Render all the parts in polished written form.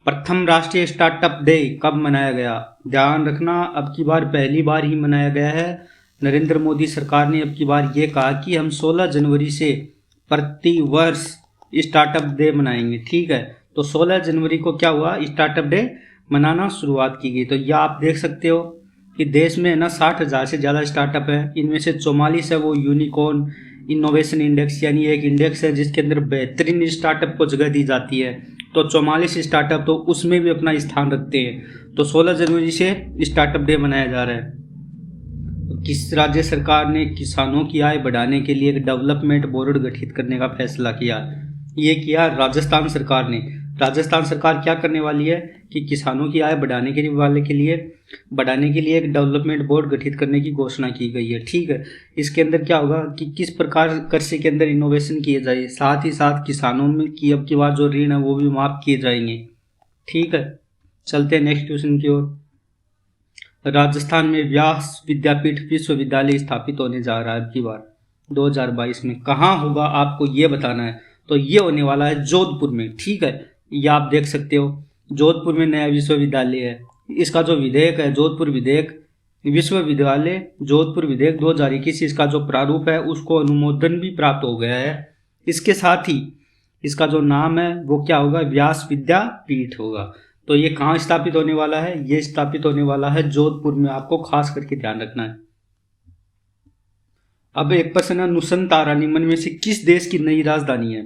प्रथम राष्ट्रीय startup day कब मनाया गया? ध्यान रखना, अब की बार पहली बार ही मनाया गया है। नरेंद्र मोदी सरकार ने अब की बार ये कहा कि हम 16 जनवरी से प्रति वर्ष स्टार्टअप डे मनाएंगे। ठीक है, तो 16 जनवरी को क्या हुआ, स्टार्टअप डे मनाना शुरुआत की गई। तो यह आप देख सकते हो कि देश में ना 60,000 से ज़्यादा स्टार्टअप है। इनमें से 44 है वो यूनिकॉर्न इनोवेशन इंडेक्स, यानी एक इंडेक्स है जिसके अंदर बेहतरीन स्टार्टअप को जगह दी जाती है। तो 44 स्टार्टअप तो उसमें भी अपना स्थान रखते हैं। तो 16 जनवरी से स्टार्टअप डे मनाया जा रहा है। किस राज्य सरकार ने किसानों की आय बढ़ाने के लिए एक डेवलपमेंट बोर्ड गठित करने का फैसला किया? ये किया राजस्थान सरकार ने। राजस्थान सरकार क्या करने वाली है कि किसानों की आय बढ़ाने के लिए एक डेवलपमेंट बोर्ड गठित करने की घोषणा की गई है। ठीक है, इसके अंदर क्या होगा कि किस प्रकार कृषि के अंदर इनोवेशन किए जाए, साथ ही साथ किसानों में की अब की बार जो ऋण है वो भी माफ किए जाएंगे। ठीक है, चलते हैं नेक्स्ट क्वेश्चन की ओर। राजस्थान में व्यास विद्यापीठ विश्वविद्यालय स्थापित होने जा रहा है अब की बार 2022 में। कहाँ होगा आपको ये बताना है। तो ये होने वाला है जोधपुर में। ठीक है, ये आप देख सकते हो जोधपुर में नया विश्वविद्यालय है। इसका जो विधेयक है जोधपुर विधेयक, विश्वविद्यालय जोधपुर विधेयक 2021, इसका जो प्रारूप है उसको अनुमोदन भी प्राप्त हो गया है। इसके साथ ही इसका जो नाम है वो क्या होगा, व्यास विद्यापीठ होगा। तो ये कहाँ स्थापित होने वाला है, ये स्थापित होने वाला है जोधपुर में, आपको खास करके ध्यान रखना है। अब एक प्रश्न है, नुसंतारा निम्न में से किस देश की नई राजधानी है?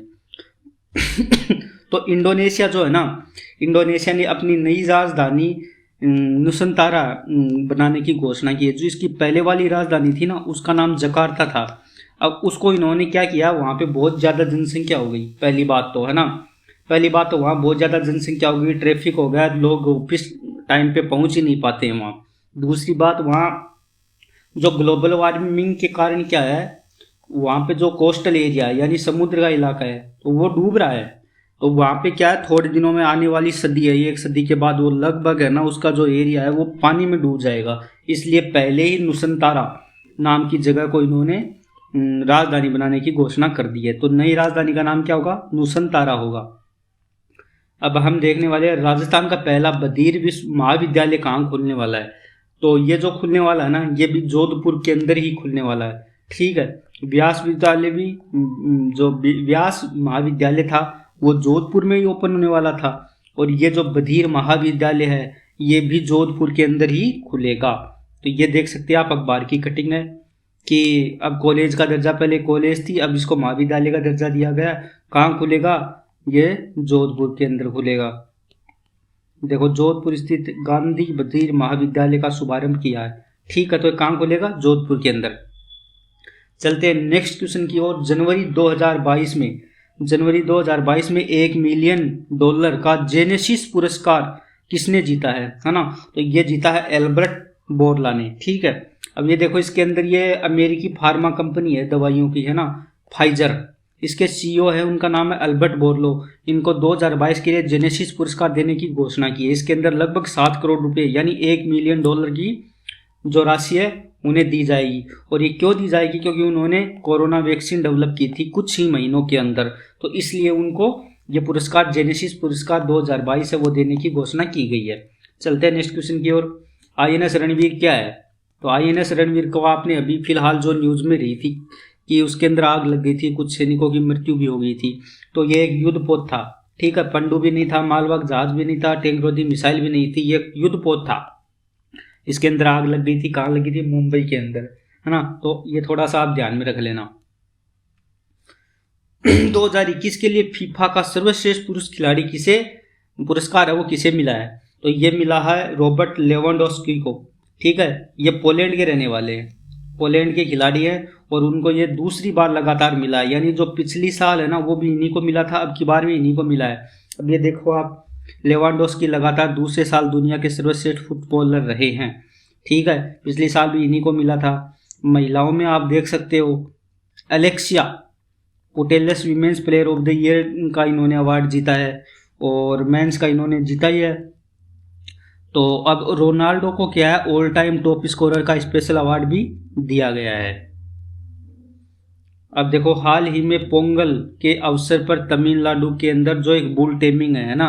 तो इंडोनेशिया जो है ना, इंडोनेशिया ने अपनी नई राजधानी नुसंतारा बनाने की घोषणा की है। जो इसकी पहले वाली राजधानी थी ना उसका नाम जकार्ता था। अब उसको इन्होंने क्या किया, वहाँ पे बहुत ज़्यादा जनसंख्या हो गई। पहली बात तो है ना, पहली बात तो वहाँ बहुत ज़्यादा जनसंख्या हो गई, ट्रैफिक हो गया, लोग ऑफिस टाइम पे पहुँच ही नहीं पाते हैं वहाँ। दूसरी बात, वहाँ जो ग्लोबल वार्मिंग के कारण क्या है, वहाँ पे जो कोस्टल एरिया है यानी समुद्र का इलाका है तो वो डूब रहा है। तो वहाँ पे क्या है, थोड़े दिनों में आने वाली सदी है, एक सदी के बाद वो लगभग है ना उसका जो एरिया है वो पानी में डूब जाएगा। इसलिए पहले ही नुसंतारा नाम की जगह को इन्होंने राजधानी बनाने की घोषणा कर दी है। तो नई राजधानी का नाम क्या होगा, नुसंतारा होगा। अब हम देखने वाले हैं राजस्थान का पहला बधिर विश्व महाविद्यालय कहाँ खुलने वाला है। तो ये जो खुलने वाला है ना ये भी जोधपुर के अंदर ही खुलने वाला है। ठीक है, व्यास विद्यालय भी जो व्यास महाविद्यालय था वो जोधपुर में ही ओपन होने वाला था, और ये जो बधिर महाविद्यालय है ये भी जोधपुर के अंदर ही खुलेगा। तो ये देख सकते हैं आप, अखबार की कटिंग है कि अब कॉलेज का दर्जा, पहले कॉलेज थी अब इसको महाविद्यालय का दर्जा दिया गया। कहाँ खुलेगा, ये जोधपुर के अंदर खुलेगा। देखो जोधपुर स्थित गांधी बधिर महाविद्यालय का शुभारंभ किया है। ठीक है, तो कहाँ खुलेगा, जोधपुर के अंदर। चलते हैं नेक्स्ट क्वेश्चन की ओर। जनवरी 2022 में $1 मिलियन का जेनेसिस पुरस्कार किसने जीता है ना। तो ये जीता है एल्बर्ट बोरला ने। ठीक है, अब ये देखो इसके अंदर ये अमेरिकी फार्मा कंपनी है दवाइयों की, है ना, फाइजर। इसके सीईओ है, उनका नाम है अल्बर्ट बोरलो। इनको 2022 के लिए जेनेसिस पुरस्कार देने की घोषणा की है। इसके अंदर लगभग 7 करोड़ रुपए यानी $1 मिलियन की जो राशि है उन्हें दी जाएगी। और ये क्यों दी जाएगी, क्योंकि उन्होंने कोरोना वैक्सीन डेवलप की थी कुछ ही महीनों के अंदर, तो इसलिए उनको ये पुरस्कार जेनेसिस पुरस्कार 2022 है वो देने की घोषणा की गई है। चलते हैं नेक्स्ट क्वेश्चन की ओर। INS रणवीर क्या है? तो INS रणवीर को आपने अभी फिलहाल जो न्यूज में रही थी कि उसके अंदर आग लग गई थी, कुछ सैनिकों की मृत्यु भी हो गई थी। तो ये एक युद्धपोत था। ठीक है, पनडुब्बी नहीं था, मालवाहक जहाज भी नहीं था, टैंकरोधी मिसाइल भी नहीं थी, ये युद्धपोत था। इसके अंदर आग लग गई थी, कहाँ लगी थी, मुंबई के अंदर, है ना। तो ये थोड़ा सा आप ध्यान में रख लेना। 2021 के लिए फीफा का सर्वश्रेष्ठ पुरुष खिलाड़ी किसे पुरस्कार है वो किसे मिला है? तो ये मिला है रॉबर्ट लेवेंडोस्की को। ठीक है, ये पोलैंड के रहने वाले हैं, पोलैंड के खिलाड़ी हैं, और उनको ये दूसरी बार लगातार मिला है। यानी जो पिछली साल है ना वो भी इन्हीं को मिला था, अब की बार भी इन्हीं को मिला है। अब ये देखो आप, लेवेंडोस्की लगातार दूसरे साल दुनिया के सर्वश्रेष्ठ फुटबॉलर रहे हैं। ठीक है, पिछली साल भी इन्हीं को मिला था। महिलाओं में आप देख सकते हो Alexia Putellas women's player of the year का इन्होंने अवार्ड जीता है, और मेंस का इन्होंने जीता ही है। तो अब रोनाल्डो को क्या है, ऑल टाइम टॉप स्कोरर का स्पेशल अवार्ड भी दिया गया है। अब देखो हाल ही में पोंगल के अवसर पर तमिलनाडु के अंदर जो एक बुल टेमिंग है ना,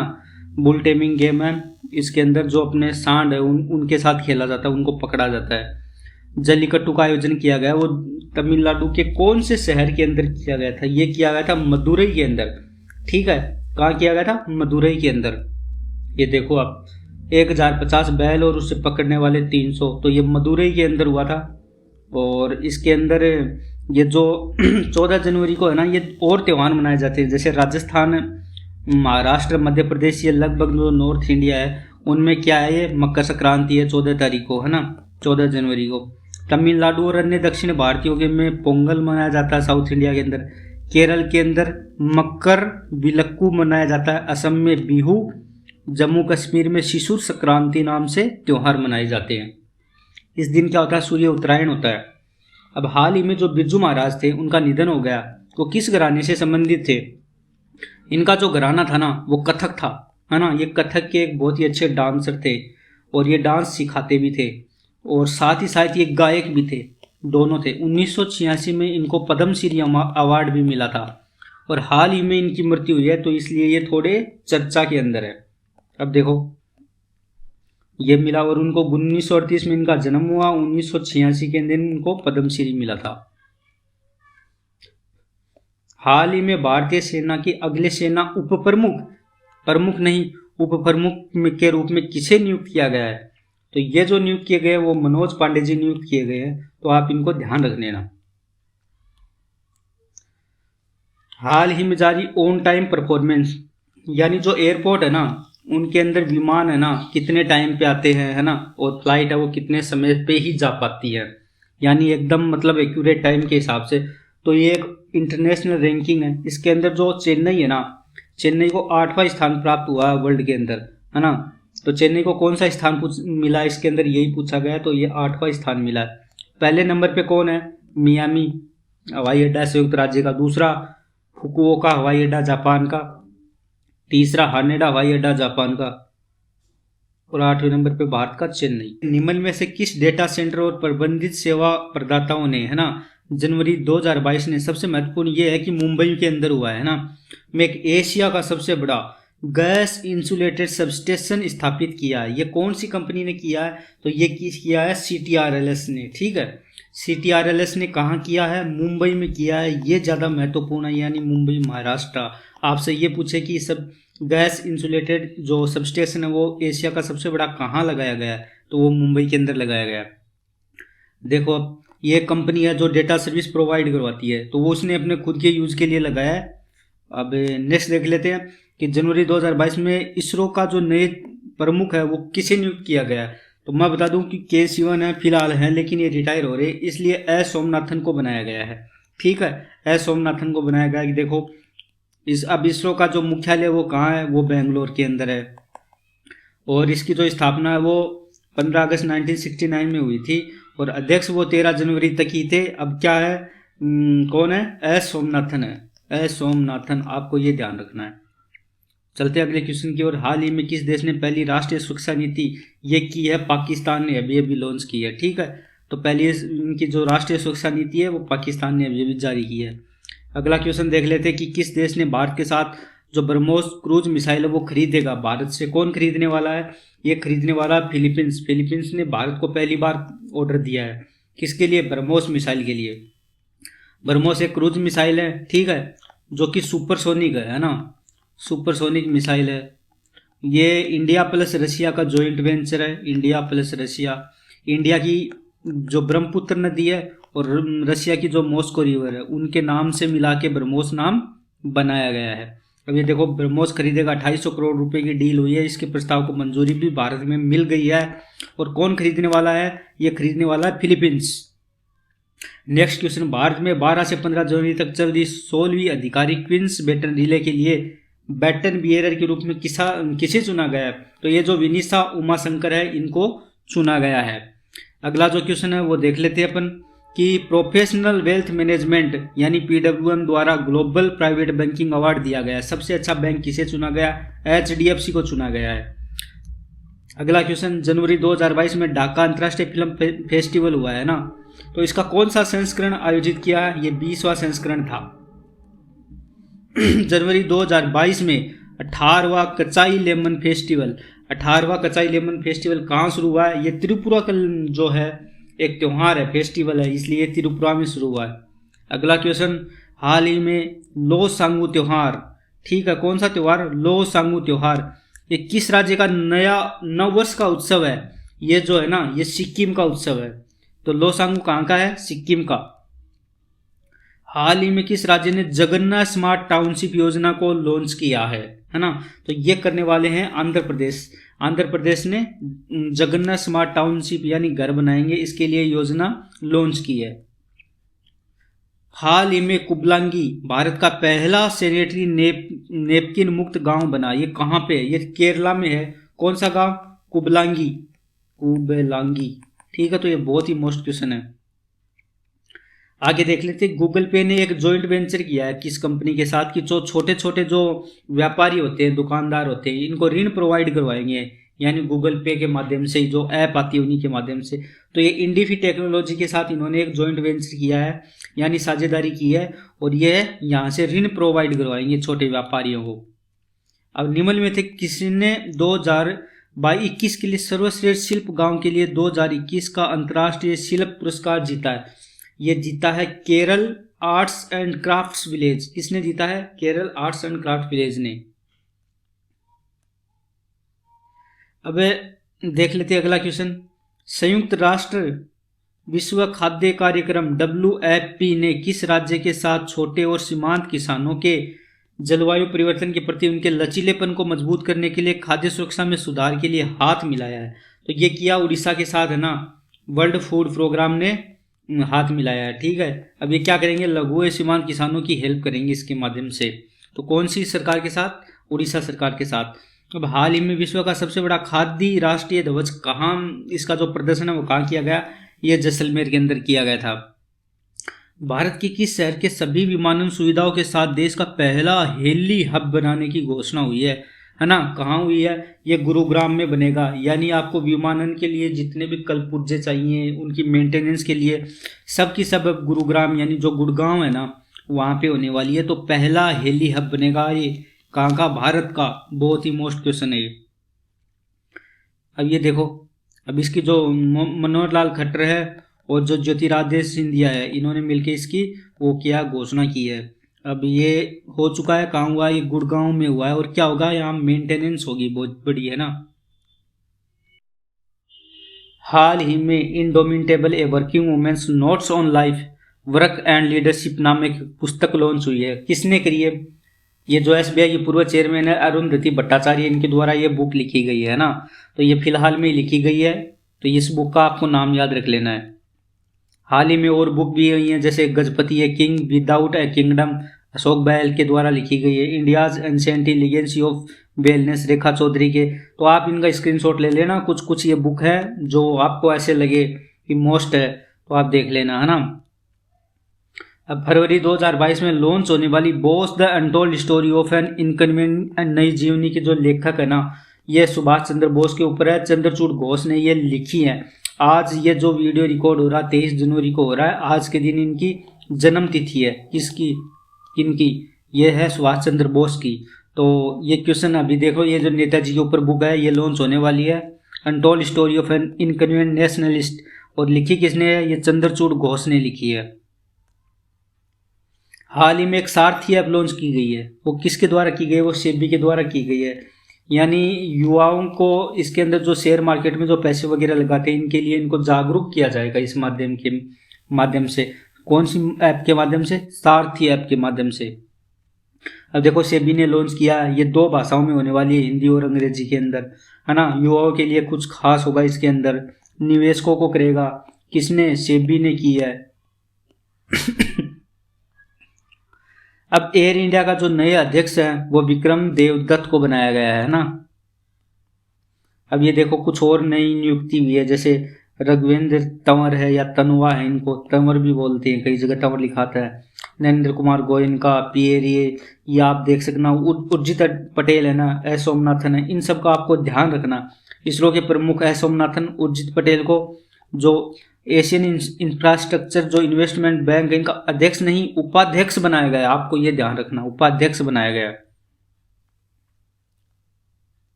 बुल टेमिंग गेम है। इसके अंदर जो अपने सांड है उनके साथ खेला जाता है, उनको पकड़ा जाता है। जल्लीकट्टू का आयोजन किया गया, वो तमिलनाडु के कौन से शहर के अंदर किया गया था? ये किया गया था मदुरई के अंदर। ठीक है, कहाँ किया गया था? मदुरई के अंदर। ये देखो आप, 1050 बैल और उससे पकड़ने वाले 300, तो ये मदुरई के अंदर हुआ था। और इसके अंदर ये जो 14 जनवरी को है ना, ये और त्यौहार मनाए जाते हैं, जैसे राजस्थान, महाराष्ट्र, मध्य प्रदेश, ये लगभग जो नॉर्थ इंडिया है उनमें क्या है, ये मकर संक्रांति है 14 तारीख को, है ना, 14 जनवरी को। तमिलनाडु और अन्य दक्षिण भारतीयों के में पोंगल मनाया जाता है साउथ इंडिया के अंदर। केरल के अंदर मकर विलक्कू मनाया जाता है। असम में बिहू, जम्मू कश्मीर में शिशुर संक्रांति नाम से त्यौहार मनाए जाते हैं। इस दिन क्या होता है? सूर्य उत्तरायण होता है। अब हाल ही में जो बिरजू महाराज थे उनका निधन हो गया, वो किस घराने से संबंधित थे? इनका जो घराना था ना वो कथक था, है ना। ये कथक के एक बहुत ही अच्छे डांसर थे और ये डांस सिखाते भी थे और साथ ही साथ ये गायक भी थे, दोनों थे। 1986 में इनको पद्मश्री अवार्ड भी मिला था और हाल ही में इनकी मृत्यु हुई है, तो इसलिए ये थोड़े चर्चा के अंदर है। अब देखो, ये मिला और उनको 1938 में इनका जन्म हुआ, 1986 के दिन इनको पद्मश्री मिला था। हाल ही में भारतीय सेना की अगले सेना उप प्रमुख, प्रमुख नहीं उप प्रमुख के रूप में किसे नियुक्त किया गया है? तो ये जो नियुक्त किए गए वो मनोज पांडे जी नियुक्त किए गए हैं, तो आप इनको ध्यान रख लेना। हाल ही में जारी ऑन टाइम परफॉर्मेंस, यानी जो एयरपोर्ट है ना उनके अंदर विमान है ना कितने टाइम पे आते हैं, है ना, और फ्लाइट है वो कितने समय पे ही जा पाती है, यानी एकदम मतलब एक्यूरेट टाइम के हिसाब से। तो ये एक इंटरनेशनल रैंकिंग है। इसके अंदर जो चेन्नई है ना, चेन्नई को 8वां स्थान प्राप्त हुआ है वर्ल्ड के अंदर, है ना। तो चेन्नई को कौन सा स्थान मिला इसके अंदर, यही पूछा गया, तो ये 8वां स्थान मिला है। पहले नंबर पे कौन है? मियामी हवाई अड्डा संयुक्त राज्य का। दूसरा फुकुओका हवाई अड्डा जापान का। तीसरा हानेडा हवाई अड्डा जापान का। और 8वें नंबर पे भारत का चेन्नई। निम्न में से किस डेटा सेंटर और प्रबंधित सेवा प्रदाताओं ने, है ना, जनवरी 2022 ने, सबसे महत्वपूर्ण ये है कि मुंबई के अंदर हुआ है ना, में एक एशिया का सबसे बड़ा गैस इंसुलेटेड सबस्टेशन स्थापित किया है। ये कौन सी कंपनी ने किया है? तो ये किया है CTRLS ने। ठीक है, CTRLS ने कहाँ किया है? मुंबई में किया है। ये ज़्यादा महत्वपूर्ण है, यानी मुंबई, महाराष्ट्र। आपसे ये पूछे कि सब गैस इंसुलेटेड जो सबस्टेशन है वो एशिया का सबसे बड़ा कहाँ लगाया गया है, तो वो मुंबई के अंदर लगाया गया है। देखो, अब ये कंपनी है जो डेटा सर्विस प्रोवाइड करवाती है, तो वो उसने अपने खुद के यूज़ के लिए लगाया है। अब नेक्स्ट देख लेते हैं कि जनवरी 2022 में इसरो का जो नए प्रमुख है वो किसे नियुक्त किया गया है? तो मैं बता दूं कि के सिवन है, फिलहाल है, लेकिन ये रिटायर हो रहे, इसलिए एस सोमनाथन को बनाया गया है। ठीक है, एस सोमनाथन को बनाया गया कि देखो अब इसरो का जो मुख्यालय वो कहाँ है? वो बेंगलोर के अंदर है और इसकी जो स्थापना है वो 15 अगस्त 1969 में हुई थी और अध्यक्ष वो 13 जनवरी तक ही थे। अब क्या है, कौन है? एस सोमनाथन है, एस सोमनाथन, आपको ये ध्यान रखना है। चलते अगले क्वेश्चन की ओर। हाल ही में किस देश ने पहली राष्ट्रीय सुरक्षा नीति ये की है? पाकिस्तान ने अभी लॉन्च की है। ठीक है, तो पहली इनकी जो राष्ट्रीय सुरक्षा नीति है वो पाकिस्तान ने अभी जारी की है। अगला क्वेश्चन देख लेते हैं कि किस देश ने भारत के साथ जो ब्रह्मोस क्रूज मिसाइल है वो खरीदेगा? भारत से कौन खरीदने वाला है? ये खरीदने वाला फिलीपींस। फिलीपींस ने भारत को पहली बार ऑर्डर दिया है। किसके लिए? ब्रह्मोस मिसाइल के लिए। ब्रह्मोस एक क्रूज मिसाइल है, ठीक है, जो कि सुपरसोनिक है ना, सुपरसोनिक मिसाइल है। ये इंडिया प्लस रशिया का जॉइंट वेंचर है, इंडिया प्लस रशिया। इंडिया की जो ब्रह्मपुत्र नदी है और रशिया की जो मॉस्को रिवर है उनके नाम से मिला के ब्रह्मोस नाम बनाया गया है। अब ये देखो, ब्रह्मोस खरीदेगा, 250 करोड़ रुपए की डील हुई है। इसके प्रस्ताव को मंजूरी भी भारत में मिल गई है। और कौन खरीदने वाला है? ये खरीदने वाला है फिलीपींस। नेक्स्ट क्वेश्चन, भारत में 12 से 15 जनवरी तक चल रही 16वीं आधिकारिक क्वींस बैटन रिले के लिए बैटन बियरर के रूप में किसे चुना गया है? तो ये जो विनीता उमाशंकर है इनको चुना गया है। अगला जो क्वेश्चन है वो देख लेते हैं अपन कि प्रोफेशनल वेल्थ मैनेजमेंट यानी PWM द्वारा ग्लोबल प्राइवेट बैंकिंग अवार्ड दिया गया है। सबसे अच्छा बैंक किसे चुना गया? HDFC को चुना गया है। अगला क्वेश्चन, जनवरी 2022 में ढाका अंतर्राष्ट्रीय फिल्म फेस्टिवल हुआ है ना, तो इसका कौन सा संस्करण आयोजित किया है? ये 20वां संस्करण था। जनवरी 2022 में 18वां कचाई लेमन फेस्टिवल। 18वां कचाई लेमन फेस्टिवल कहाँ शुरू हुआ है? ये त्रिपुरा का जो है एक त्योहार है, फेस्टिवल है, इसलिए ये त्रिपुरा में शुरू हुआ है। अगला क्वेश्चन, हाल ही में लोसांगू त्योहार, ठीक है, कौन सा त्योहार? लोसांगू त्योहार। ये किस राज्य का नया नववर्ष का उत्सव है? ये जो है ना, ये सिक्किम का उत्सव है। तो लोसांगू कहाँ का है? सिक्किम का। हाल ही में किस राज्य ने जगन्नाथ स्मार्ट टाउनशिप योजना को लॉन्च किया है ना? तो ये करने वाले हैं आंध्र प्रदेश। आंध्र प्रदेश ने जगन्नाथ स्मार्ट टाउनशिप यानी घर बनाएंगे, इसके लिए योजना लॉन्च की है। हाल ही में कुबलांगी भारत का पहला सैनिटरी नेपकिन मुक्त गांव बना। ये कहाँ पे है? ये केरला में है। कौन सा गांव? कुबलांगी, कुबलांगी, ठीक है। तो ये बहुत ही मोस्ट क्वेश्चन है। आगे देख लेते हैं, गूगल पे ने एक जॉइंट वेंचर किया है किस कंपनी के साथ कि जो छोटे छोटे जो व्यापारी होते हैं, दुकानदार होते हैं, इनको ऋण प्रोवाइड करवाएंगे, यानी गूगल पे के माध्यम से, जो ऐप आती है उन्हीं के माध्यम से। तो ये इंडीफी टेक्नोलॉजी के साथ इन्होंने एक जॉइंट वेंचर किया है, यानी साझेदारी की है, और ये यहाँ से ऋण प्रोवाइड करवाएंगे छोटे व्यापारियों को। अब निम्न में थे, किसने 2021 के लिए सर्वश्रेष्ठ शिल्प गांव के लिए 2021 का अंतर्राष्ट्रीय शिल्प पुरस्कार जीता है? ये जीता है Kerala arts and crafts village. किसने जीता है? Kerala arts and craft village ने। अब देख लेते हैं अगला क्वेश्चन, संयुक्त राष्ट्र विश्व खाद्य कार्यक्रम WFP ने किस राज्य के साथ छोटे और सीमांत किसानों के जलवायु परिवर्तन के प्रति उनके लचीलेपन को मजबूत करने के लिए खाद्य सुरक्षा में सुधार के लिए हाथ मिलाया है? तो ये किया उड़ीसा के साथ है ना, वर्ल्ड फूड प्रोग्राम ने हाथ मिलाया है, ठीक है। अब ये क्या करेंगे? लघु एवं सीमांत किसानों की हेल्प करेंगे इसके माध्यम से। तो कौन सी सरकार के साथ? उड़ीसा सरकार के साथ। अब हाल ही में विश्व का सबसे बड़ा खादी राष्ट्रीय ध्वज कहाँ, इसका जो प्रदर्शन है वो कहाँ किया गया? ये जैसलमेर के अंदर किया गया था। भारत के किस शहर के सभी विमानन सुविधाओं के साथ देश का पहला हेली हब बनाने की घोषणा हुई है ना? कहाँ हुई है? ये गुरुग्राम में बनेगा, यानी आपको विमानन के लिए जितने भी कलपुर्जे चाहिए, उनकी मेंटेनेंस के लिए सब की सब गुरुग्राम यानी जो गुड़गांव है ना, वहाँ पे होने वाली है। तो पहला हेली हब बनेगा। ये कहाँ का? भारत का। बहुत ही मोस्ट क्वेश्चन है ये। अब ये देखो, अब इसकी जो मनोहर लाल खट्टर है और जो ज्योतिरादित्य सिंधिया है, इन्होंने मिलकर इसकी वो किया, घोषणा की है। अब ये हो चुका है, कहाँ हुआ? ये गुड़गांव में हुआ है। और क्या होगा? यहाँ मेंटेनेंस होगी बहुत बड़ी, है ना। हाल ही में indomitable a working womens notes on life work and leadership नामक पुस्तक लॉन्च हुई है। किसने करी है? ये जो SBI की पूर्व चेयरमैन है अरुंधति भट्टाचार्य, इनके द्वारा ये बुक लिखी गई है ना। तो ये फिलहाल में लिखी गई है, तो इस बुक का आपको नाम याद रख लेना है। हाल ही में और बुक भी हुई हैं, जैसे Gajapati a king without a kingdom, Ashok Bal के द्वारा लिखी गई है। India's ancient legacy of wellness, Rekha Chaudhary के। तो आप इनका स्क्रीनशॉट ले लेना। कुछ कुछ ये बुक है जो आपको ऐसे लगे कि मोस्ट है, तो आप देख लेना, है ना। अब फरवरी 2022 में लॉन्च होने वाली boss the untold story of an inconvenient and नई जीवनी के जो लेखक है ना, ये सुभाष चंद्र बोस के ऊपर है। चंद्रचूड़ घोष ने ये लिखी है। आज ये जो वीडियो रिकॉर्ड हो रहा है 23 जनवरी को हो रहा है। आज के दिन इनकी जन्म तिथि है। किसकी? किनकी? ये है सुभाष चंद्र बोस की। तो ये क्वेश्चन अभी देखो, ये जो नेताजी के ऊपर बुक है ये लॉन्च होने वाली है, untold story of an inconvenient nationalist. और लिखी किसने है? ये चंद्रचूड़ घोष ने लिखी है। हाल ही में एक सारथी ऐप लॉन्च की गई है। वो किसके द्वारा की गई है? वो सेबी के द्वारा की गई है। यानी युवाओं को इसके अंदर जो शेयर मार्केट में जो पैसे वगैरह लगाते हैं, इनके लिए इनको जागरूक किया जाएगा इस माध्यम से। कौन सी ऐप के माध्यम से? सारथी ऐप के माध्यम से। अब देखो, सेबी ने लॉन्च किया, ये 2 भाषाओं में होने वाली है, हिंदी और अंग्रेजी के अंदर, है ना। युवाओं के लिए कुछ खास होगा इसके अंदर। निवेशकों को करेगा किसने? सेबी ने की है। अब एयर इंडिया का जो नए अध्यक्ष है वो विक्रम देवदत्त को बनाया गया है ना। अब ये देखो, कुछ और नई नियुक्ति हुई है, जैसे रघुवेंद्र तंवर है या तनवा है, इनको तंवर भी बोलते हैं, कई जगह तंवर लिखाता है। नरेंद्र कुमार गोयनका, पीएर, ये आप देख सकना। उर्जित पटेल है ना, एस सोमनाथन है। इन सब का आपको ध्यान रखना। इसरो के प्रमुख एस सोमनाथन, उर्जित पटेल को जो एशियन इंफ्रास्ट्रक्चर जो इन्वेस्टमेंट बैंक है, इनका अध्यक्ष नहीं उपाध्यक्ष बनाया गया। आपको ये ध्यान रखना, उपाध्यक्ष बनाया गया।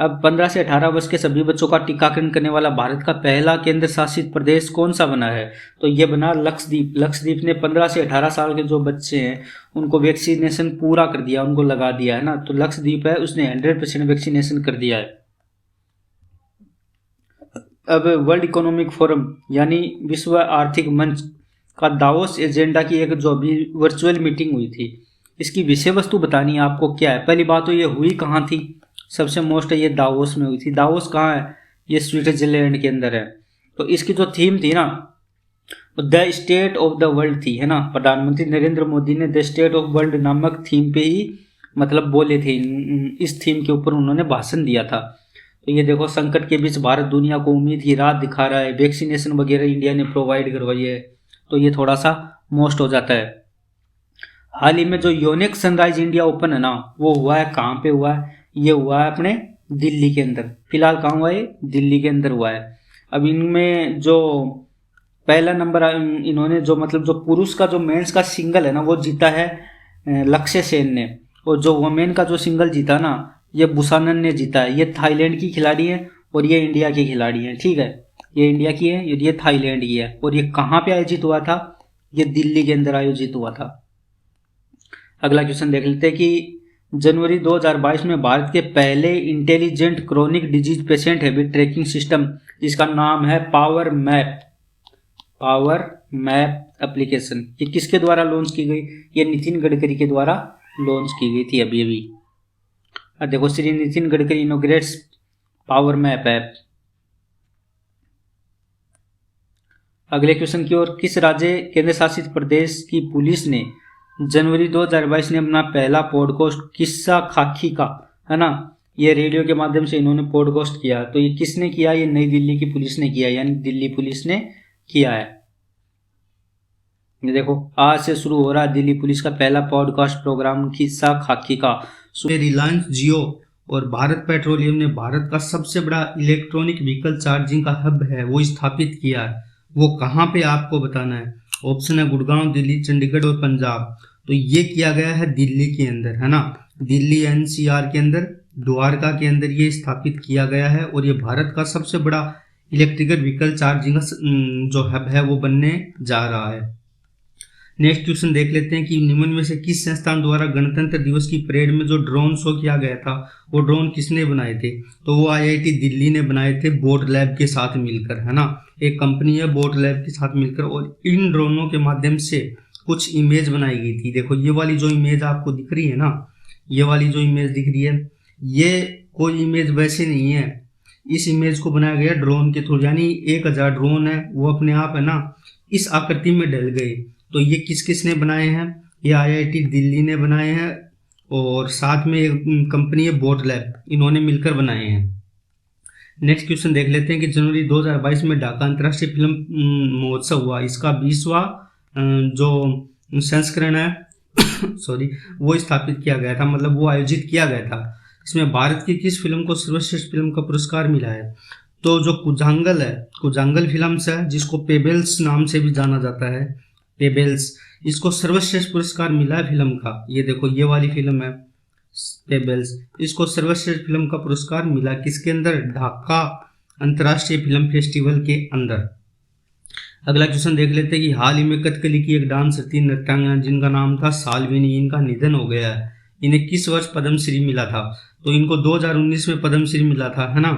अब 15 से 18 वर्ष के सभी बच्चों का टीकाकरण करने वाला भारत का पहला केंद्र शासित प्रदेश कौन सा बना है? तो ये बना लक्षद्वीप। लक्षद्वीप ने 15 से 18 साल के जो बच्चे हैं उनको वैक्सीनेशन पूरा कर दिया, उनको लगा दिया है ना। तो लक्षद्वीप है उसने 100% वैक्सीनेशन कर दिया है। अब वर्ल्ड इकोनॉमिक फोरम यानी विश्व आर्थिक मंच का दावोस एजेंडा की एक जो अभी वर्चुअल मीटिंग हुई थी, इसकी विषय वस्तु बतानी है आपको क्या है। पहली बात तो ये हुई कहाँ थी, सबसे मोस्ट ये दावोस में हुई थी। दावोस कहाँ है? ये स्विट्जरलैंड के अंदर है। तो इसकी जो थीम थी ना, the state of the world थी, है ना। प्रधानमंत्री नरेंद्र मोदी ने द स्टेट ऑफ वर्ल्ड नामक थीम पे ही मतलब बोले थे, इस थीम के ऊपर उन्होंने भाषण दिया था। तो ये देखो, संकट के बीच भारत दुनिया को उम्मीद की राह दिखा रहा है, वैक्सीनेशन वगैरह इंडिया ने प्रोवाइड करवाई है। तो ये थोड़ा सा मोस्ट हो जाता है। हाल ही में जो योनेक्स सनराइज इंडिया ओपन है ना, वो हुआ है कहाँ पे हुआ है? ये हुआ है अपने दिल्ली के अंदर। फिलहाल कहाँ हुआ है? दिल्ली के अंदर हुआ है। अब इनमें जो पहला नंबर इन्होंने जो मतलब जो पुरुष का जो मेंस का सिंगल है ना, वो जीता है लक्ष्य सेन ने। और जो वुमेन का जो सिंगल जीता ना, ये बुसानन ने जीता है। ये थाईलैंड की खिलाड़ी है और ये इंडिया की खिलाड़ी है, ठीक है। ये इंडिया की है, ये थाईलैंड की है। और ये कहाँ पे आयोजित हुआ था? ये दिल्ली के अंदर आयोजित हुआ था। अगला क्वेश्चन देख लेते हैं कि जनवरी 2022 में भारत के पहले intelligent chronic disease patient habit tracking system, जिसका नाम है पावर मैप एप्लीकेशन, ये किसके द्वारा लॉन्च की गई? ये नितिन गडकरी के द्वारा लॉन्च की गई थी अभी। अब देखो, Shri Nitin Gadkari इनोग्रेट्स power map app. अगले क्वेश्चन की ओर, किस राज्य केंद्र शासित प्रदेश की पुलिस ने जनवरी 2022 में अपना पहला पॉडकास्ट किस्सा खाकी का, है ना, ये रेडियो के माध्यम से इन्होंने पॉडकास्ट किया। तो ये किसने किया? ये नई दिल्ली की पुलिस ने किया, यानी दिल्ली पुलिस ने किया है। ये देखो, आज से शुरू हो रहा दिल्ली पुलिस का पहला पॉडकास्ट प्रोग्राम किस्सा खाकी का। रिलायंस जियो और भारत पेट्रोलियम ने भारत का सबसे बड़ा इलेक्ट्रॉनिक व्हीकल चार्जिंग का हब है वो स्थापित किया है। वो कहाँ पे आपको बताना है। ऑप्शन है गुड़गांव, दिल्ली, चंडीगढ़ और पंजाब। तो ये किया गया है दिल्ली के अंदर, है ना। दिल्ली एनसीआर के अंदर, द्वारका के अंदर ये स्थापित किया गया है। और ये भारत का सबसे बड़ा इलेक्ट्रिकल व्हीकल चार्जिंग जो हब है वो बनने जा रहा है। नेक्स्ट क्वेश्चन देख लेते हैं कि निम्न में से किस संस्थान द्वारा गणतंत्र दिवस की परेड में जो ड्रोन शो किया गया था, वो ड्रोन किसने बनाए थे? तो वो आईआईटी दिल्ली ने बनाए थे बोट लैब के साथ मिलकर, है ना। एक कंपनी है बोट लैब के साथ मिलकर, और इन ड्रोनों के माध्यम से कुछ इमेज बनाई गई थी। देखो, ये वाली जो इमेज आपको दिख रही है ना, ये वाली जो इमेज दिख रही है, ये कोई इमेज वैसे नहीं है। इस इमेज को बनाया गया ड्रोन के थ्रू, यानी 1000 ड्रोन है वो अपने आप, है ना, इस आकृति में ढल गए। तो ये किस किस ने बनाए हैं? ये आईआईटी दिल्ली ने बनाए हैं, और साथ में एक कंपनी है बोट लैब, इन्होंने मिलकर बनाए हैं। नेक्स्ट क्वेश्चन देख लेते हैं कि जनवरी 2022 में ढाका अंतर्राष्ट्रीय फिल्म महोत्सव हुआ। इसका 20वां जो संस्करण है सॉरी, वो स्थापित किया गया था, मतलब वो आयोजित किया गया था। इसमें भारत की किस फिल्म को सर्वश्रेष्ठ फिल्म का पुरस्कार मिला है? तो जो कुजांगल है, कुजांगल फिल्म है, जिसको पेबल्स नाम से भी जाना जाता है, पेबल्स, इसको सर्वश्रेष्ठ पुरस्कार मिला है फिल्म का। ये देखो, ये वाली फिल्म है पेबल्स, इसको सर्वश्रेष्ठ फिल्म का पुरस्कार मिला किसके अंदर? ढाका अंतर्राष्ट्रीय फिल्म फेस्टिवल के अंदर। अगला क्वेश्चन देख लेते हैं कि हाल ही में कथकली की एक डांसर थी, नृत्यांगना, जिनका नाम था साल्विनी, इनका निधन हो गया है। इन्हें किस वर्ष पद्मश्री मिला था? तो इनको 2019 में पद्मश्री मिला था, है ना।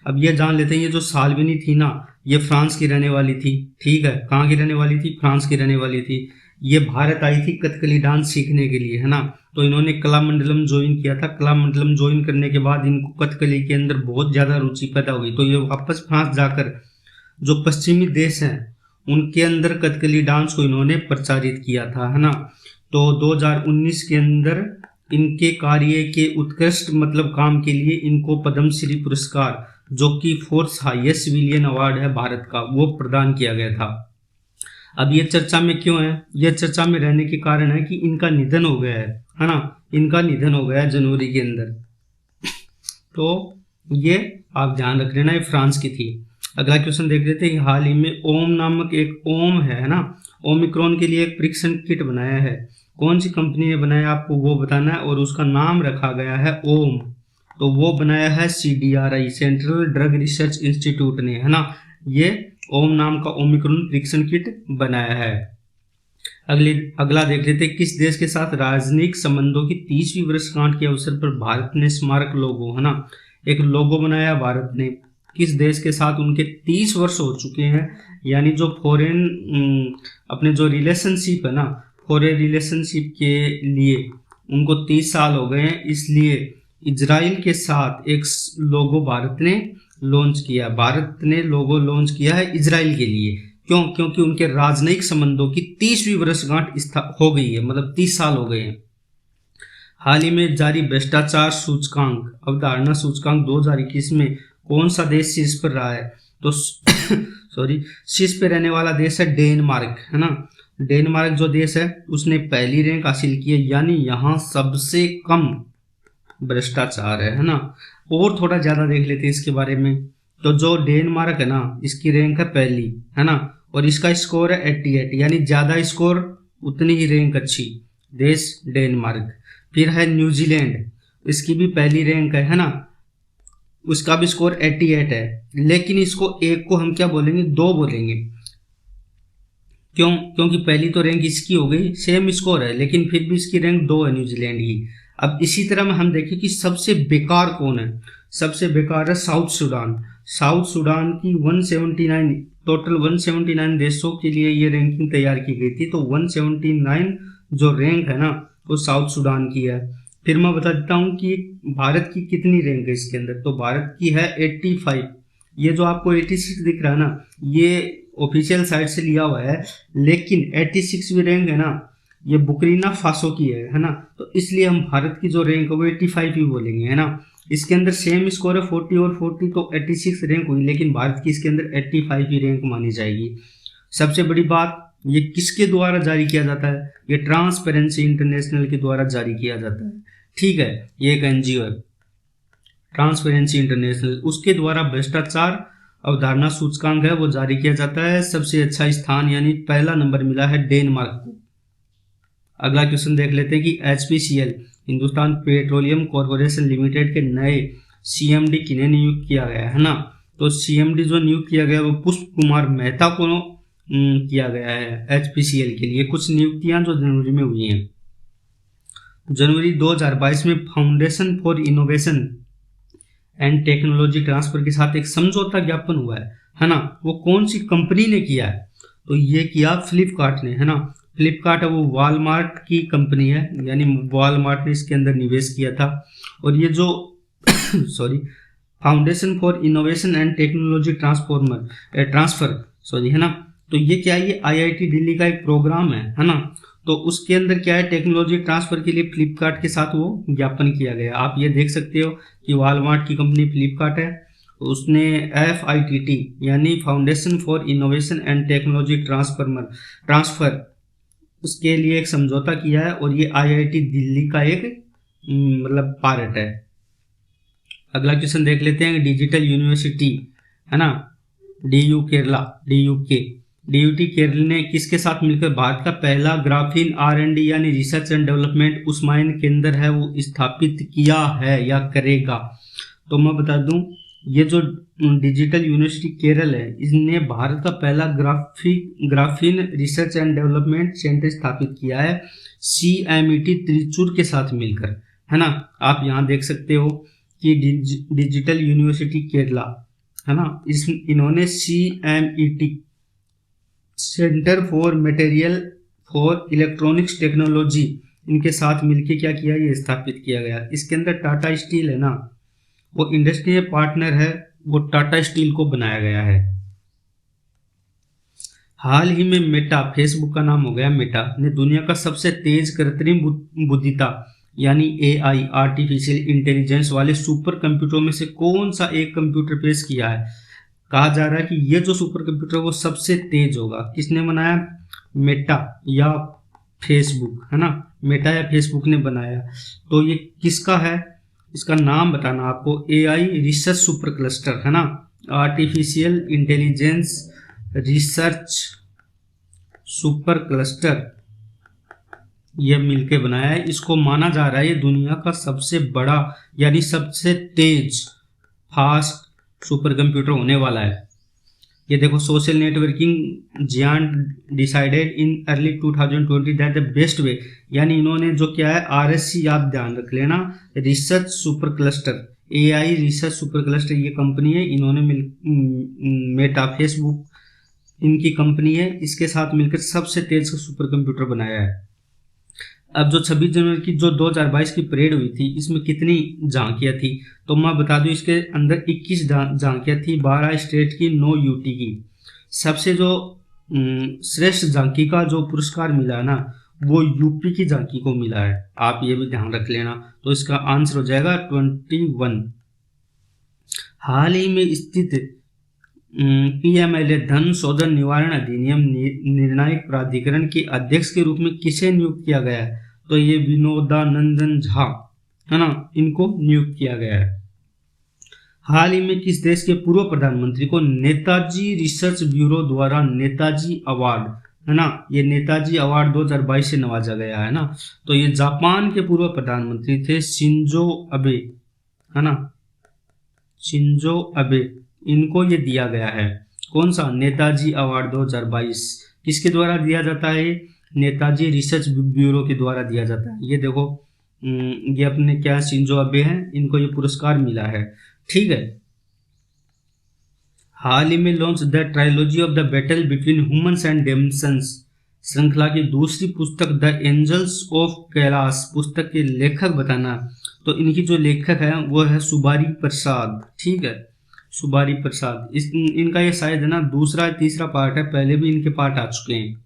अब ये जान लेते हैं, ये जो साल्विनी थी ना, ये फ्रांस की रहने वाली थी, ठीक है। कहाँ की रहने वाली थी? फ्रांस की रहने वाली थी। ये भारत आई थी कथकली डांस सीखने के लिए, है ना। तो इन्होंने कलामंडलम ज्वाइन किया था। कलामंडलम ज्वाइन करने के बाद इनको कथकली के अंदर बहुत ज़्यादा रुचि पैदा हुई। तो ये वापस फ्रांस जाकर जो पश्चिमी देश हैं उनके अंदर कथकली डांस को इन्होंने प्रचारित किया था, है ना। तो 2019 के अंदर इनके कार्य के उत्कृष्ट मतलब काम के लिए इनको पद्मश्री पुरस्कार, जो कि 4th हाईएस्ट सिविलियन अवार्ड है भारत का, वो प्रदान किया गया था। अब ये चर्चा में क्यों है? ये चर्चा में रहने के कारण है कि इनका निधन हो गया है ना। इनका निधन हो गया है जनवरी के अंदर। तो ये आप ध्यान रख लेना, ये फ्रांस की थी। अगला क्वेश्चन देख लेते हैं। हाल ही में ओम नामक एक ओम है ना, ओमिक्रॉन के लिए एक परीक्षण किट बनाया है। कौन सी कंपनी ने बनाया, आपको वो बताना है, और उसका नाम रखा गया है ओम। तो वो बनाया है CDRI, central drug research institute ने, है ना। ये ओम नाम का ओमिक्रॉन परीक्षण किट बनाया है। अगला देख लेते हैं, किस देश के साथ राजनयिक संबंधों की 30वीं वर्षगांठ के अवसर पर भारत ने स्मारक लोगो, है ना, एक लोगो बनाया भारत ने। किस देश के साथ उनके 30 वर्ष हो चुके हैं, यानी जो फॉरेन अपने जो रिलेशनशिप है ना, फॉरेन रिलेशनशिप के लिए उनको 30 साल हो गए हैं, इसलिए इजराइल के साथ एक लोगो भारत ने लॉन्च किया। भारत ने लोगो लॉन्च किया है इजराइल के लिए, क्यों? क्योंकि उनके राजनयिक संबंधों की 30वीं वर्षगांठ हो गई है, मतलब 30 साल हो गए हैं। हाल ही में जारी भ्रष्टाचार सूचकांक, अवधारणा सूचकांक 2021 में कौन सा देश शीर्ष पर रहा है? तो शीर्ष पे रहने वाला देश है डेनमार्क, है ना। डेनमार्क जो देश है उसने पहली रैंक हासिल की है, यानी यहाँ सबसे कम भ्रष्टाचार है ना। और थोड़ा ज्यादा देख लेते हैं इसके बारे में। तो जो डेनमार्क है ना, इसकी रैंक है पहली, है ना, और इसका स्कोर है 88, यानी ज्यादा स्कोर उतनी ही रैंक अच्छी देश डेनमार्क। फिर है न्यूजीलैंड, इसकी भी पहली रैंक है ना, उसका भी स्कोर 88 है, लेकिन इसको एक को हम क्या बोलेंगे, 2 बोलेंगे। क्यों? क्योंकि पहली तो रैंक इसकी हो गई, सेम स्कोर है, लेकिन फिर भी इसकी रैंक 2 है न्यूजीलैंड की। अब इसी तरह में हम देखें कि सबसे बेकार कौन है। सबसे बेकार है साउथ सूडान। साउथ सूडान की 179, टोटल 179 देशों के लिए ये रैंकिंग तैयार की गई थी, तो 179 जो रैंक है ना वो साउथ सूडान की है। फिर मैं बता देता हूँ कि भारत की कितनी रैंक है इसके अंदर। तो भारत की है 85। ये जो आपको 86 दिख रहा है ना, ये ऑफिशियल साइट से लिया हुआ है, लेकिन 86वीं रैंक है ना, ये बुर्किना फासो की है ना। तो इसलिए हम भारत की जो रैंक है वो 85 ही बोलेंगे, है ना। इसके अंदर सेम स्कोर है 40 और 40, तो 86 रैंक हुई, लेकिन भारत की इसके अंदर 85 ही रैंक मानी जाएगी। सबसे बड़ी बात, ये किसके द्वारा जारी किया जाता है? ये ट्रांसपेरेंसी इंटरनेशनल के द्वारा जारी किया जाता है, ठीक है। ये एक एनजीओ है ट्रांसपेरेंसी इंटरनेशनल, उसके द्वारा भ्रष्टाचार अवधारणा सूचकांक है वो जारी किया जाता है। सबसे अच्छा स्थान यानी पहला नंबर मिला है डेनमार्क को। अगला क्वेश्चन देख लेते हैं कि HPCL, Hindustan petroleum corporation limited के नए CMD किन्हें नियुक्त किया गया है ना। तो CMD जो नियुक्त किया गया वो पुष्प कुमार मेहता को किया गया है HPCL के लिए। कुछ नियुक्तियां जो जनवरी में हुई हैं। जनवरी 2022 में foundation for innovation and technology transfer के साथ एक समझौता ज्ञापन हुआ है ना। वो कौन सी कंपनी ने किया है? तो ये किया फ्लिपकार्ट ने, है ना। फ्लिपकार्ट है वो वॉलमार्ट की कंपनी है, यानी वॉलमार्ट ने इसके अंदर निवेश किया था। और ये जो foundation for innovation and technology transfer है ना, तो ये क्या है? ये IIT दिल्ली का एक प्रोग्राम है ना। तो उसके अंदर क्या है, टेक्नोलॉजी ट्रांसफर के लिए फ्लिपकार्ट के साथ वो ज्ञापन किया गया। आप ये देख सकते हो कि वॉलमार्ट की कंपनी फ्लिपकार्ट है, उसने FITT यानी foundation for innovation and technology transfer उसके लिए एक समझौता किया है, और ये IIT दिल्ली का एक मतलब पार्ट है। अगला क्वेश्चन देख लेते हैं, डिजिटल यूनिवर्सिटी, है ना, DUT केरल ने किसके साथ मिलकर भारत का पहला ग्राफीन R&D यानी रिसर्च एंड डेवलपमेंट उस्माइन केंद्र है वो स्थापित किया है या करेगा? तो मैं बता दूं, ये जो डिजिटल यूनिवर्सिटी केरल है, इसने भारत का पहला graphene research and development centre स्थापित किया है CMET त्रिचूर के साथ मिलकर, है ना। आप यहाँ देख सकते हो कि डिजिटल यूनिवर्सिटी केरला, है ना, इन्होंने CMET centre for material for electronics technology इनके साथ मिलके क्या किया, ये स्थापित किया गया। इसके अंदर टाटा स्टील है ना, वो इंडस्ट्रियल पार्टनर है, वो टाटा स्टील को बनाया गया है। हाल ही में मेटा, फेसबुक का नाम हो गया मेटा, ने दुनिया का सबसे तेज कृत्रिम बुद्धिता यानी AI आर्टिफिशियल इंटेलिजेंस वाले सुपर कंप्यूटरों में से कौन सा एक कंप्यूटर पेश किया है? कहा जा रहा है कि ये जो सुपर कंप्यूटर वो सबसे तेज होगा। किसने बनाया? मेटा या फेसबुक, है ना। मेटा या फेसबुक ने बनाया। तो ये किसका है? इसका नाम बताना आपको, AI रिसर्च सुपर क्लस्टर, है ना, artificial intelligence research super cluster ये मिलके बनाया है। इसको माना जा रहा है ये दुनिया का सबसे बड़ा यानी सबसे तेज फास्ट सुपर कंप्यूटर होने वाला है। ये देखो, social networking giant decided in early 2020 that the best way, यानी इन्होंने जो किया है RSC, आप ध्यान रख लेना, research super cluster, AI research super cluster ये कंपनी है, इन्होंने मेटा फेसबुक इनकी कंपनी है, इसके साथ मिलकर सबसे तेज सुपर कंप्यूटर बनाया है। अब जो 26 जनवरी की जो 2022 की परेड हुई थी, इसमें कितनी झांकियां थी, तो मैं बता दूं इसके अंदर 21 झांकियां थी, 12 स्टेट की, 9 यूटी की। सबसे जो श्रेष्ठ झांकी का जो पुरस्कार मिला है ना, वो यूपी की झांकी को मिला है, आप ये भी ध्यान रख लेना। तो इसका आंसर हो जाएगा 21। हाल ही में स्थित PMLA धन शोधन निवारण अधिनियम निर्णायक प्राधिकरण के अध्यक्ष के रूप में किसे नियुक्त किया गया है, तो ये विनोदानंदन झा है ना, इनको नियुक्त किया गया है। हाल ही में किस देश के पूर्व प्रधानमंत्री को नेताजी रिसर्च ब्यूरो द्वारा नेताजी अवार्ड है ना, ये नेताजी अवार्ड 2022 से नवाजा गया है ना, तो ये जापान के पूर्व प्रधानमंत्री थे शिंजो अबे है ना, शिंजो अबे, इनको ये दिया गया है। कौन सा? नेताजी अवार्ड 2022 किसके द्वारा दिया जाता है? नेताजी रिसर्च ब्यूरो के द्वारा दिया जाता है। ये देखो, ये अपने क्या शिंजो अबे हैं, इनको ये पुरस्कार मिला है। ठीक है। हाल ही में launch the trilogy of the battle between humans and demons श्रृंखला की दूसरी पुस्तक द एंजल्स ऑफ कैलाश पुस्तक के लेखक बताना, तो इनकी जो लेखक है वो है सुबारी प्रसाद। ठीक है, सुबारी प्रसाद। इनका ये शायद है ना दूसरा तीसरा पार्ट है, पहले भी इनके पार्ट आ चुके हैं।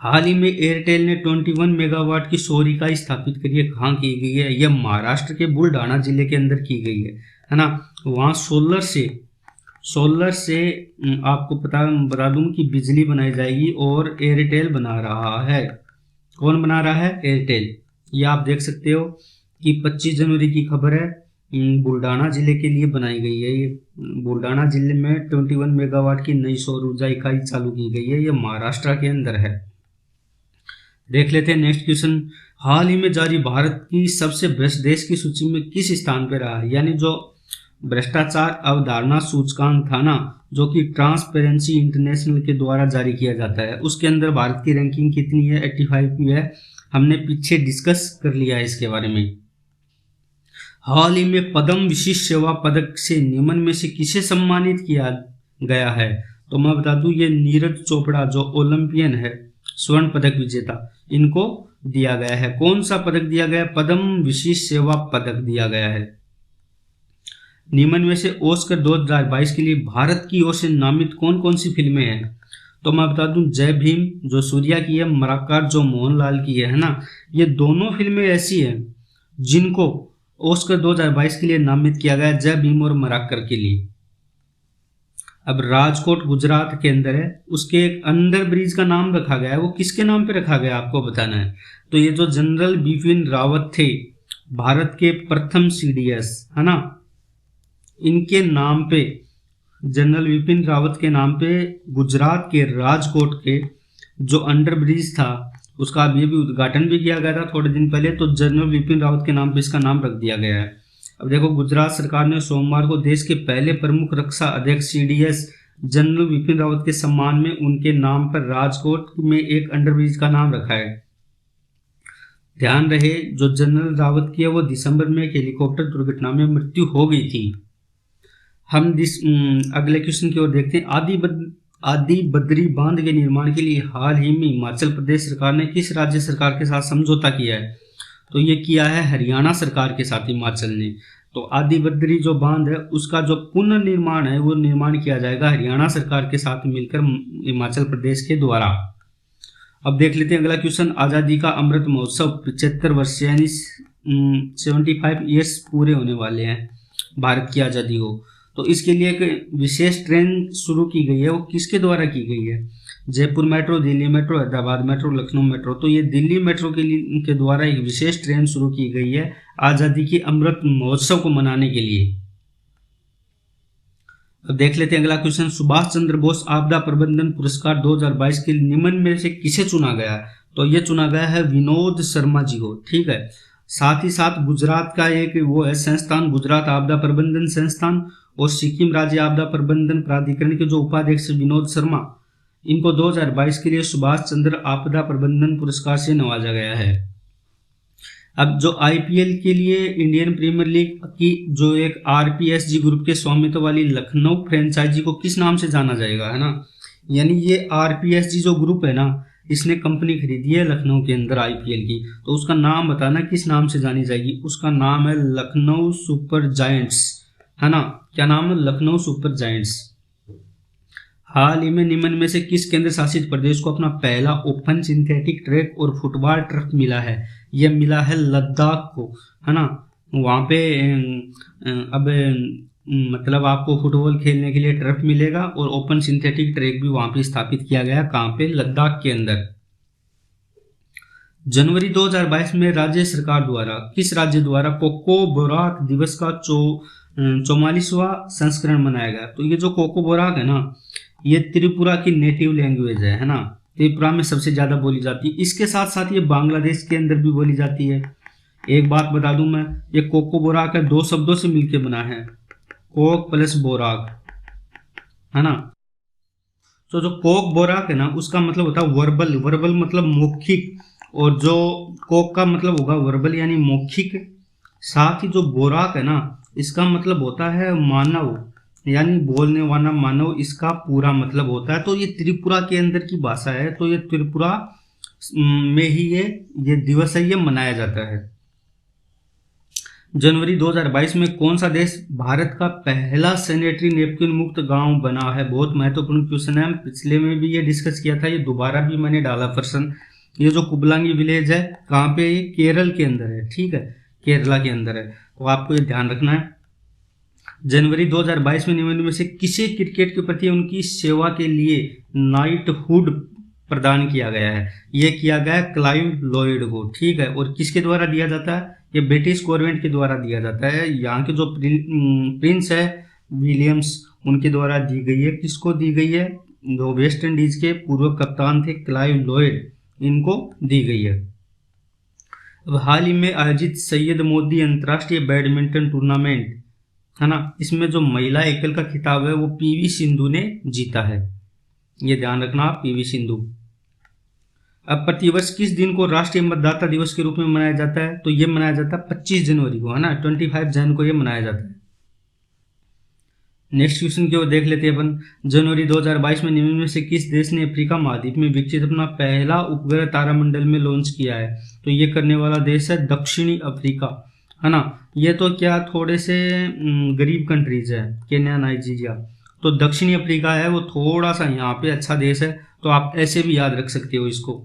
हाल ही में एयरटेल ने 21 मेगावाट की सौर इकाई स्थापित करी है। कहाँ की गई है? यह महाराष्ट्र के बुलढाना जिले के अंदर की गई है ना। वहाँ सोलर से आपको बता दूं कि बिजली बनाई जाएगी, और एयरटेल बना रहा है। कौन बना रहा है? एयरटेल। ये आप देख सकते हो कि 25 जनवरी की खबर है, बुल्ढाना जिले के लिए बनाई गई है। ये बुल्ढाना जिले में 21 मेगावाट की नई सौर ऊर्जा इकाई चालू की गई है। ये महाराष्ट्र के अंदर है। देख लेते हैं नेक्स्ट क्वेश्चन। हाल ही में जारी भारत की सबसे भ्रष्ट देश की सूची में किस स्थान पर रहा है? यानी जो भ्रष्टाचार अवधारणा सूचकांक था ना, जो कि ट्रांसपेरेंसी इंटरनेशनल के द्वारा जारी किया जाता है, उसके अंदर भारत की रैंकिंग कितनी है? 85 की है। हमने पीछे डिस्कस कर लिया है इसके बारे में। हाल ही में पद्म विशिष्ट सेवा पदक से निम्न में से किसे सम्मानित किया गया है? तो मैं बता दूं, ये नीरज चोपड़ा जो ओलंपियन है, स्वर्ण पदक विजेता, इनको दिया गया है। कौन सा पदक दिया गया? पद्म विशिष्ट सेवा पदक दिया गया है। निम्न में से ऑस्कर 2022 के लिए भारत की ओर से नामित कौन कौन सी फिल्में हैं? तो मैं बता दूं, जय भीम जो सूर्या की है, मराकार जो मोहनलाल की है ना, ये दोनों फिल्में ऐसी हैं जिनको ऑस्कर 2022 के लिए नामित किया गया, जय भीम और मराकर के लिए। अब राजकोट गुजरात के अंदर है, उसके एक अंडर ब्रिज का नाम रखा गया है, वो किसके नाम पे रखा गया आपको बताना है। तो ये जो जनरल बिपिन रावत थे, भारत के प्रथम CDS है ना, इनके नाम पे, जनरल बिपिन रावत के नाम पे गुजरात के राजकोट के जो अंडर ब्रिज था, उसका अभी भी उद्घाटन भी किया गया था थोड़े दिन पहले, तो जनरल बिपिन रावत के नाम पे इसका नाम रख दिया गया है। अब देखो, गुजरात सरकार ने सोमवार को देश के पहले प्रमुख रक्षा अध्यक्ष CDS जनरल बिपिन रावत के सम्मान में उनके नाम पर राजकोट में एक अंडरब्रिज का नाम रखा है। ध्यान रहे, जो जनरल रावत की है वो दिसंबर में एक हेलीकॉप्टर दुर्घटना में मृत्यु हो गई थी। हम अगले क्वेश्चन की ओर देखते हैं। आदि बद्री बांध के निर्माण के लिए हाल ही में हिमाचल प्रदेश सरकार ने किस राज्य सरकार के साथ समझौता किया है? तो ये किया है हरियाणा सरकार के साथ हिमाचल ने। तो आदि बद्री जो बांध है उसका जो पुनर्निर्माण है वो निर्माण किया जाएगा हरियाणा सरकार के साथ मिलकर हिमाचल प्रदेश के द्वारा। अब देख लेते हैं अगला क्वेश्चन। आज़ादी का अमृत महोत्सव 75 वर्ष यानी 75 ईयर्स पूरे होने वाले हैं भारत की आज़ादी को। तो इसके लिए एक विशेष ट्रेन शुरू की गई है, वो किसके द्वारा की गई है? Jaipur metro, Delhi metro, Hyderabad metro, Lucknow metro. तो ये दिल्ली मेट्रो के द्वारा एक विशेष ट्रेन शुरू की गई है आज़ादी के अमृत महोत्सव को मनाने के लिए। अब देख लेते हैं अगला क्वेश्चन। सुभाष चंद्र बोस आपदा प्रबंधन पुरस्कार 2022 के निम्न में से किसे चुना गया? तो ये चुना गया है विनोद शर्मा जी को, ठीक है। साथ ही साथ गुजरात का एक वो है संस्थान, गुजरात आपदा प्रबंधन संस्थान, और सिक्किम राज्य आपदा प्रबंधन प्राधिकरण के जो उपाध्यक्ष विनोद शर्मा, इनको 2022 के लिए सुभाष चंद्र आपदा प्रबंधन पुरस्कार से नवाजा गया है। अब जो आईपीएल के लिए इंडियन प्रीमियर लीग की जो एक आरपीएसजी ग्रुप के स्वामित्व वाली लखनऊ फ्रेंचाइजी को किस नाम से जाना जाएगा, है ना। यानी ये आरपीएसजी जो ग्रुप है ना, इसने कंपनी खरीदी है लखनऊ के अंदर आईपीएल की, तो उसका नाम बताना किस नाम से जानी जाएगी। उसका नाम है लखनऊ सुपर जायंट्स, है ना। क्या नाम है? Lucknow super giants. हाल ही में निम्न में से किस केंद्र शासित प्रदेश को अपना पहला ओपन सिंथेटिक ट्रैक और फुटबॉल टर्फ मिला है? यह मिला है लद्दाख को, है ना। वहाँ पे अब मतलब आपको फुटबॉल खेलने के लिए टर्फ मिलेगा और ओपन सिंथेटिक ट्रैक भी वहाँ पे स्थापित किया गया। कहाँ पे? लद्दाख के अंदर। जनवरी 2022 में राज्य सरकार द्वारा किस राज्य द्वारा कोको बोराक दिवस का 44वां संस्करण मनाया गया? तो ये जो कोको बोराक है ना, ये त्रिपुरा की नेटिव लैंग्वेज है ना। त्रिपुरा में सबसे ज्यादा बोली जाती है। इसके साथ साथ ये बांग्लादेश के अंदर भी बोली जाती है। एक बात बता दूं मैं, ये कोको बोराक है, 2 शब्दों से मिलकर बना है, कोक प्लस बोराक, है ना। तो जो कोक बोराक है ना, उसका मतलब होता है वर्बल, वर्बल मतलब मौखिक, और जो कोक का मतलब होगा वर्बल यानी मौखिक। साथ ही जो बोराक है ना, इसका मतलब होता है मानव, यानी बोलने वाला मानव, इसका पूरा मतलब होता है। तो ये त्रिपुरा के अंदर की भाषा है, तो ये त्रिपुरा में ही ये दिवस है, ये मनाया जाता है। जनवरी 2022 में कौन सा देश भारत का पहला सैनिटरी नैपकिन मुक्त गांव बना है? बहुत महत्वपूर्ण क्वेश्चन है, पिछले में भी ये डिस्कस किया था, ये दोबारा भी मैंने डाला प्रश्न। ये जो कुबलांगी विलेज है, कहाँ पे? ये केरल के अंदर है, ठीक है, केरला के अंदर है, तो आपको ये ध्यान रखना है। जनवरी 2022 में निम्न में से किसे क्रिकेट के प्रति उनकी सेवा के लिए नाइटहुड प्रदान किया गया है? ये किया गया क्लाइव लॉयड को, ठीक है। और किसके द्वारा दिया जाता है? ये ब्रिटिश गवर्नमेंट के द्वारा दिया जाता है। यहाँ के जो प्रिंस है विलियम्स, उनके द्वारा दी गई है। किसको दी गई है? जो वेस्ट इंडीज के पूर्व कप्तान थे क्लाइव लॉयड, इनको दी गई है। अब हाल ही में आयोजित सैयद मोदी अंतर्राष्ट्रीय बैडमिंटन टूर्नामेंट, है ना, इसमें जो महिला एकल का खिताब है वो पीवी सिंधु ने जीता है। ये ध्यान रखना, पीवी सिंधु। अब प्रतिवर्ष किस दिन को राष्ट्रीय मतदाता दिवस के रूप में मनाया जाता है? तो ये मनाया जाता है 25 जनवरी को, है ना, 25 जनवरी को ये मनाया जाता है। नेक्स्ट क्वेश्चन की ओर देख लेते हैं अपन। जनवरी 2022 में निम्न में से किस देश ने अफ्रीका महाद्वीप में विकसित अपना पहला उपग्रह तारामंडल में लॉन्च किया है? तो ये करने वाला देश है दक्षिणी अफ्रीका, है ना। ये तो क्या थोड़े से गरीब कंट्रीज है, केन्या, नाइजीरिया, तो दक्षिणी अफ्रीका है वो थोड़ा सा यहाँ पे अच्छा देश है, तो आप ऐसे भी याद रख सकते हो इसको।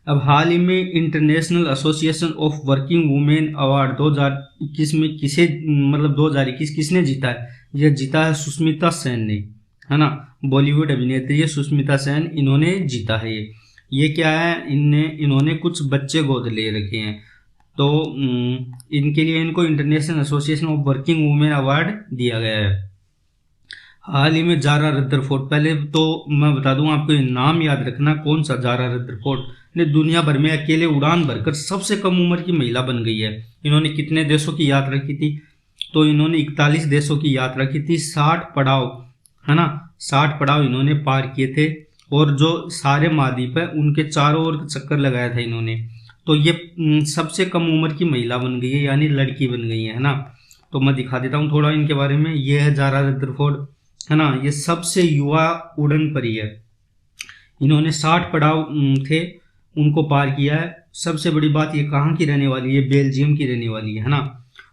अब हाल ही में international association of working women award 2021 में किसे, मतलब 2021 किसने जीता है? यह जीता है सुष्मिता सेन ने, है ना। बॉलीवुड अभिनेत्री है सुष्मिता सेन, इन्होंने जीता है। ये क्या है, इन्होंने कुछ बच्चे गोद ले रखे हैं, तो इनके लिए इनको international association of working women award दिया गया है। हाल ही में जारा रदरफोर्ड, पहले तो मैं बता दूं आपको, ये नाम याद रखना, कौन सा? जारा रदरफोर्ड ने दुनिया भर में अकेले उड़ान भरकर सबसे कम उम्र की महिला बन गई है। इन्होंने कितने देशों की यात्रा की थी? तो इन्होंने 41 देशों की यात्रा की थी, 60 पड़ाव, है ना, 60 पड़ाव इन्होंने पार किए थे, और जो सारे महाद्वीप है उनके चारों ओर चक्कर लगाया था इन्होंने। तो ये सबसे कम उम्र की महिला बन गई है, यानी लड़की बन गई है ना। तो मैं दिखा देता हूँ थोड़ा इनके बारे में। ये है जारा रदरफोर्ड, है ना, ये सबसे युवा उड़न परी है। इन्होंने 60 पड़ाव थे, उनको पार किया है। सबसे बड़ी बात, ये कहाँ की रहने वाली है? बेल्जियम की रहने वाली है ना।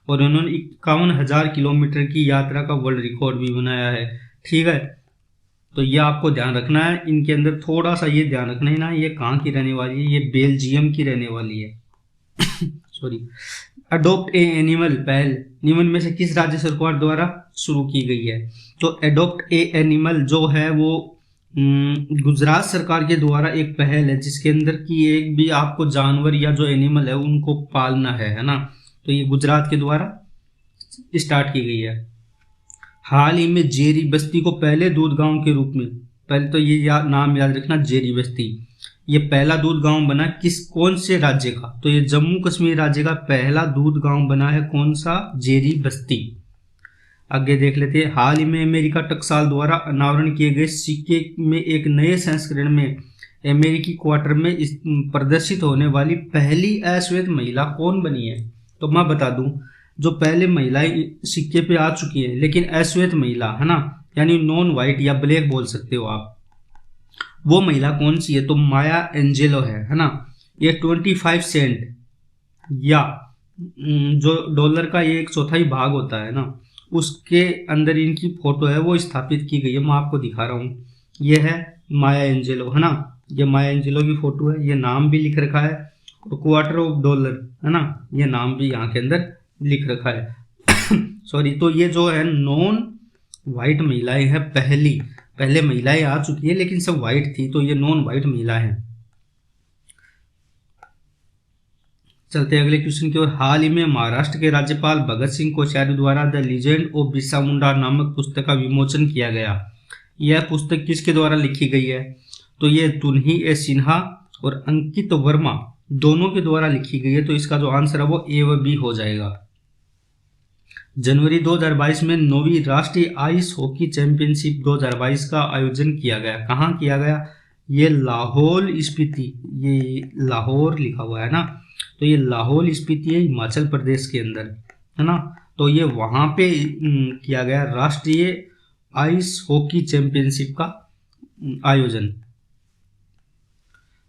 और उन्होंने 51,000 किलोमीटर की यात्रा का वर्ल्ड रिकॉर्ड भी बनाया है, ठीक है। तो ये आपको ध्यान रखना है, इनके अंदर थोड़ा सा ये ध्यान रखना है ना, ये कहाँ की रहने वाली है? ये बेल्जियम की रहने वाली है। सॉरी। अडॉप्ट ए एनिमल पहल निम्न में से किस राज्य सरकार द्वारा शुरू की गई है? तो अडॉप्ट ए एनिमल जो है वो गुजरात सरकार के द्वारा एक पहल है, जिसके अंदर की एक भी आपको जानवर या जो एनिमल है उनको पालना है ना। तो ये गुजरात के द्वारा स्टार्ट की गई है। हाल ही में जेरी बस्ती को पहले दूध गांव के रूप में, पहले तो ये नाम याद रखना, जेरी बस्ती, ये पहला दूध गांव बना कौन से राज्य का? तो ये जम्मू कश्मीर राज्य का पहला दूध गांव बना है। कौन सा? जेरी बस्ती। आगे देख लेते हैं। हाल ही में अमेरिका टकसाल द्वारा अनावरण किए गए सिक्के में एक नए संस्करण में अमेरिकी क्वार्टर में प्रदर्शित होने वाली पहली अश्वेत महिला कौन बनी है? तो मैं बता दूं, जो पहले महिलाएं सिक्के पे आ चुकी है लेकिन अश्वेत महिला है ना, यानी नॉन वाइट या ब्लैक बोल सकते हो आप, वो महिला कौन सी है? तो माया एंजेलो है ना। ये 25 सेंट या जो डॉलर का ये 1/4 भाग होता है ना, उसके अंदर इनकी फोटो है वो स्थापित की गई है। मैं आपको दिखा रहा हूँ, ये है माया एंजेलो है ना, ये माया एंजेलो की फोटो है। ये नाम भी लिख रखा है और क्वार्टर ऑफ डॉलर है ना, ये नाम भी यहाँ के अंदर लिख रखा है। सॉरी। तो ये जो है नॉन वाइट महिलाएं हैं। पहले महिलाएं आ चुकी है लेकिन सब वाइट थी, तो ये नॉन वाइट महिला है। चलते हैं अगले क्वेश्चन की ओर। हाल ही में महाराष्ट्र के राज्यपाल भगत सिंह कोश्यारी द्वारा the legend of Birsa Munda नामक पुस्तक का विमोचन किया गया। यह पुस्तक किसके द्वारा लिखी गई है? तो ये तुन्ही ए सिन्हा और अंकित वर्मा दोनों के द्वारा लिखी गई है। तो इसका जो आंसर है वो ए व बी हो जाएगा। जनवरी 2022 में 9वीं राष्ट्रीय आइस हॉकी चैंपियनशिप 2022 का आयोजन किया गया। कहाँ किया गया? ये लाहौल स्पीति, ये लाहौर लिखा हुआ है ना, तो ये लाहौल स्पीति है हिमाचल प्रदेश के अंदर है ना। तो ये वहाँ पे किया गया राष्ट्रीय आइस हॉकी चैंपियनशिप का आयोजन।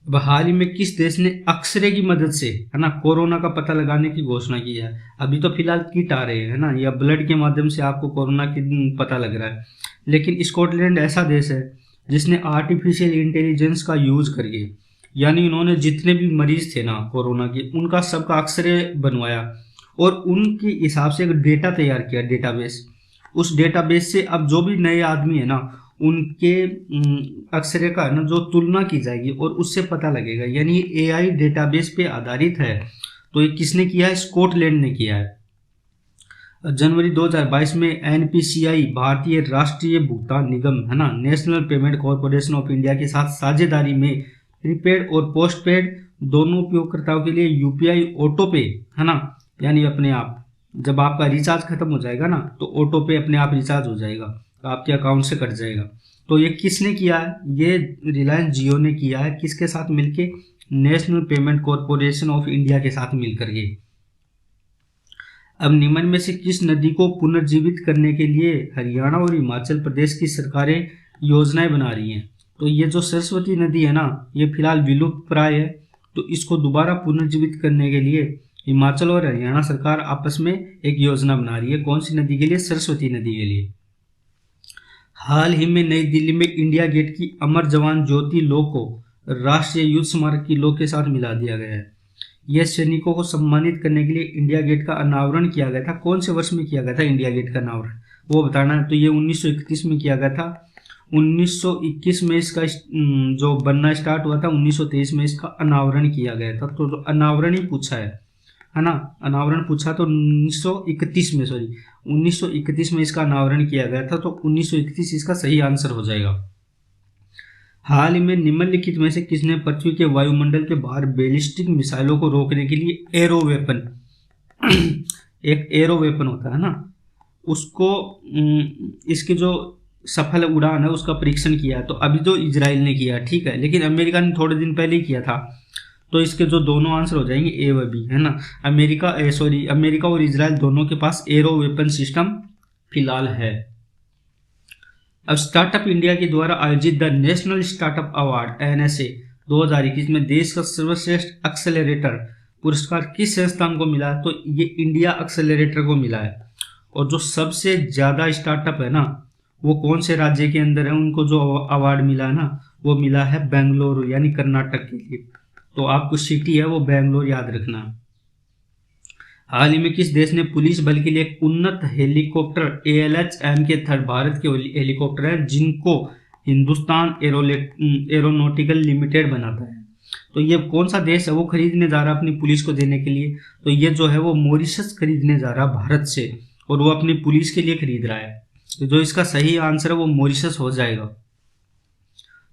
अब हाल ही में किस देश ने एक्सरे की मदद से है ना कोरोना का पता लगाने की घोषणा की है? अभी तो फिलहाल किट आ रहे हैं ना, या ब्लड के माध्यम से आपको कोरोना की पता लग रहा है, लेकिन स्कॉटलैंड ऐसा देश है जिसने आर्टिफिशियल इंटेलिजेंस का यूज करके, यानी उन्होंने जितने भी मरीज थे ना कोरोना के, उनका सबका एक्सरे बनवाया और उनके हिसाब से एक डेटा तैयार किया, डेटाबेस। उस डेटाबेस से अब जो भी नए आदमी है ना, उनके एक्सरे का ना जो तुलना की जाएगी और उससे पता लगेगा, यानी एआई डेटाबेस पे आधारित है। तो ये किसने किया है? स्कॉटलैंड ने किया है। जनवरी 2022 में एनपीसीआई भारतीय राष्ट्रीय भुगतान निगम है ना, national payment corporation of India के साथ साझेदारी में प्रीपेड और पोस्टपेड दोनों उपयोगकर्ताओं के लिए यूपीआई ऑटो पे है ना, यानी अपने आप जब आपका रिचार्ज खत्म हो जाएगा ना, तो ऑटो पे अपने आप रिचार्ज हो जाएगा, तो आपके अकाउंट से कट जाएगा। तो ये किसने किया है? ये रिलायंस जियो ने किया है। किसके साथ मिलके? National payment corporation of India के साथ मिलकर के। अब निम्न में से किस नदी को पुनर्जीवित करने के लिए हरियाणा और हिमाचल प्रदेश की सरकारें योजनाएं बना रही हैं? तो ये जो सरस्वती नदी है ना, ये फिलहाल विलुप्त प्राय है, तो इसको दोबारा पुनर्जीवित करने के लिए हिमाचल और हरियाणा सरकार आपस में एक योजना बना रही है। कौन सी नदी के लिए? सरस्वती नदी के लिए। हाल ही में नई दिल्ली में इंडिया गेट की अमर जवान ज्योति लॉ को राष्ट्रीय युद्ध स्मारक की लॉ के साथ मिला दिया गया है। यह सैनिकों को सम्मानित करने के लिए इंडिया गेट का अनावरण किया गया था। कौन से वर्ष में किया गया था इंडिया गेट का अनावरण, वो बताना है। तो ये 1931 में किया गया था। 1921 में इसका जो बनना स्टार्ट हुआ था, 1923 में इसका अनावरण किया गया था। तो अनावरण ही पूछा है ना, अनावरण पूछा तो 1931 में इसका अनावरण किया गया था, तो 1931 इसका सही आंसर हो जाएगा। हाल ही में निम्नलिखित में से किसने पृथ्वी के वायुमंडल के बाहर बैलिस्टिक मिसाइलों को रोकने के लिए एरो वेपन एक एरो वेपन होता है ना, उसको इसकी जो सफल उड़ान है उसका परीक्षण किया है? तो अभी तो इजराइल ने किया, ठीक है, लेकिन अमेरिका ने थोड़े दिन पहले ही किया था। तो इसके जो दोनों आंसर हो जाएंगे ए व बी है ना। अमेरिका और इजराइल दोनों के पास एरो वेपन सिस्टम फिलहाल है। अब स्टार्टअप इंडिया के द्वारा आयोजित the national startup award NSA 2021 में देश का सर्वश्रेष्ठ एक्सेलरेटर पुरस्कार किस संस्थान को मिला? तो ये इंडिया एक्सेलरेटर को मिला है। और जो सबसे ज्यादा स्टार्टअप है ना, वो कौन से राज्य के अंदर है, उनको जो अवार्ड मिला है ना, वो मिला है बेंगलुरु, यानी कर्नाटक के लिए। तो आपको सिटी है वो बेंगलोर याद रखना। हाल ही में किस देश ने पुलिस बल के लिए एक उन्नत हेलीकॉप्टर ALH-M के थर्ड भारत के हेलीकॉप्टर हैं जिनको हिंदुस्तान एरोनॉटिकल लिमिटेड बनाता है? तो ये कौन सा देश है वो खरीदने जा रहा है अपनी पुलिस को देने के लिए? तो ये जो है वो मॉरिशस खरीदने जा रहा है भारत से, और वो अपनी पुलिस के लिए खरीद रहा है। तो जो इसका सही आंसर है वो मॉरिशस हो जाएगा।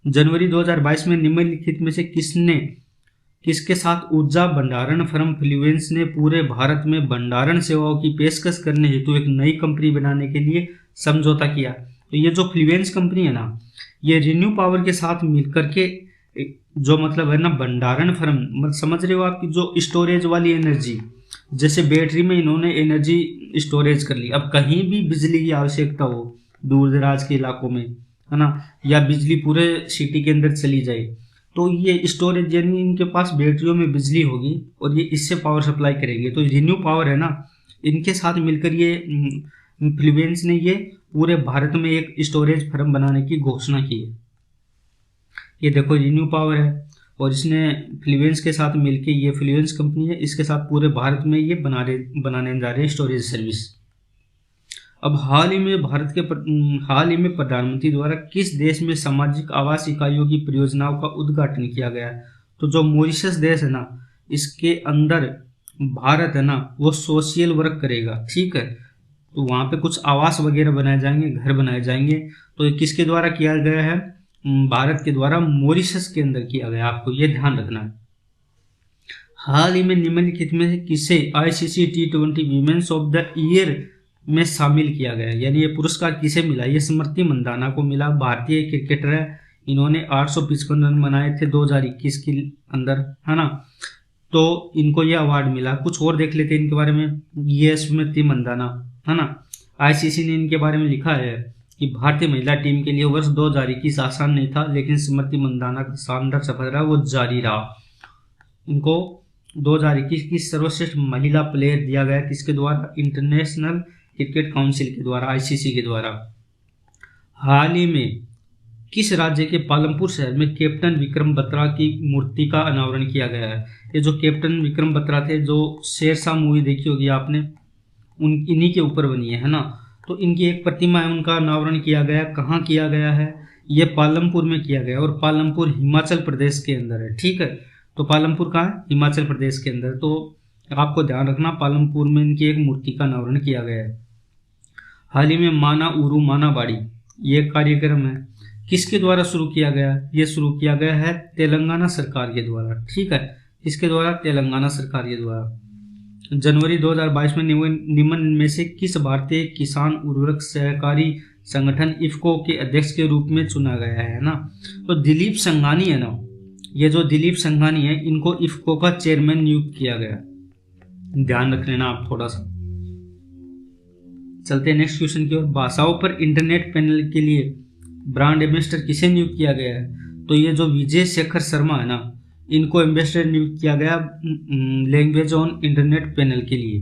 जनवरी 2022 में निम्नलिखित में से किसके साथ ऊर्जा भंडारण फर्म फ्लुएंस ने पूरे भारत में भंडारण सेवाओं की पेशकश करने हेतु एक नई कंपनी बनाने के लिए समझौता किया? तो ये जो फ्लुएंस कंपनी है ना, ये रिन्यू पावर के साथ मिलकर के जो मतलब है ना भंडारण फर्म, मतलब समझ रहे हो आपकी जो स्टोरेज वाली एनर्जी, जैसे बैटरी में इन्होंने एनर्जी स्टोरेज कर ली। अब कहीं भी बिजली की आवश्यकता हो दूर दराज के इलाकों में, है ना, या बिजली पूरे सिटी के अंदर चली जाए, तो ये स्टोरेज यानी इनके पास बैटरियों में बिजली होगी और ये इससे पावर सप्लाई करेंगे। तो रिन्यू पावर है ना, इनके साथ मिलकर ये फ्लुएंस ने ये पूरे भारत में एक स्टोरेज फर्म बनाने की घोषणा की है। ये देखो रिन्यू पावर है और इसने फ्लुएंस के साथ मिलकर, ये फ्लुएंस कंपनी है, इसके साथ पूरे भारत में ये बनाने जा रहे हैं स्टोरेज सर्विस। अब हाल ही में प्रधानमंत्री द्वारा किस देश में सामाजिक आवास इकाइयों की परियोजनाओं का उद्घाटन किया गया है? तो जो मॉरिशस देश है ना, इसके अंदर भारत है ना वो सोशल वर्क करेगा, ठीक है। तो वहाँ पे कुछ आवास वगैरह बनाए जाएंगे, घर बनाए जाएंगे। तो ये किसके द्वारा किया गया है? भारत के द्वारा मॉरिशस के अंदर किया गया, आपको ये ध्यान रखना है। हाल ही में निम्नलिखित में से किसे ICC T20 women's of the year में शामिल किया गया, यानी ये पुरस्कार किसे मिला? ये स्मृति मंदाना को मिला, भारतीय क्रिकेटर है। इन्होंने 855 रन बनाए थे 2021 के अंदर, है ना, तो इनको ये अवार्ड मिला। कुछ और देख लेते हैं इनके बारे में। ये स्मृति मंदाना, है ना, ICC ने इनके बारे में लिखा है कि भारतीय महिला टीम के लिए वर्ष 2021 आसान नहीं था, लेकिन स्मृति मंदाना का शानदार सफर रहा, वो जारी रहा। इनको 2021 की सर्वश्रेष्ठ महिला प्लेयर दिया गया, किसके द्वारा? इंटरनेशनल क्रिकेट काउंसिल के द्वारा, ICC के द्वारा। हाल ही में किस राज्य के पालमपुर शहर में कैप्टन विक्रम बत्रा की मूर्ति का अनावरण किया गया है? ये जो कैप्टन विक्रम बत्रा थे, जो शेरशाह मूवी देखी होगी आपने, इन्हीं के ऊपर बनी है ना। तो इनकी एक प्रतिमा है, उनका अनावरण किया गया। कहाँ किया गया है? ये पालमपुर में किया गया, और पालमपुर हिमाचल प्रदेश के अंदर है, ठीक है। तो पालमपुर कहाँ है? हिमाचल प्रदेश के अंदर। तो आपको ध्यान रखना, पालमपुर में इनकी एक मूर्ति का अनावरण किया गया है। हाल ही में माना उरू माना बाड़ी, ये कार्यक्रम है, किसके द्वारा शुरू किया गया? ये शुरू किया गया है तेलंगाना सरकार के द्वारा, ठीक है। इसके द्वारा तेलंगाना सरकार के द्वारा। जनवरी 2022 में निम्न में से किस भारतीय किसान उर्वरक सहकारी संगठन इफ्को के अध्यक्ष के रूप में चुना गया है ना? तो दिलीप संघानी है ना, ये जो दिलीप संघानी है, इनको इफ्को का चेयरमैन नियुक्त किया गया। ध्यान रख लेना आप थोड़ा सा। चलते हैं नेक्स्ट क्वेश्चन की ओर। भाषाओं पर इंटरनेट पैनल के लिए ब्रांड एम्बेसडर किसे नियुक्त किया गया है? तो ये जो विजय शेखर शर्मा है ना, इनको एम्बेसडर नियुक्त किया गया लैंग्वेज ऑन इंटरनेट पैनल के लिए।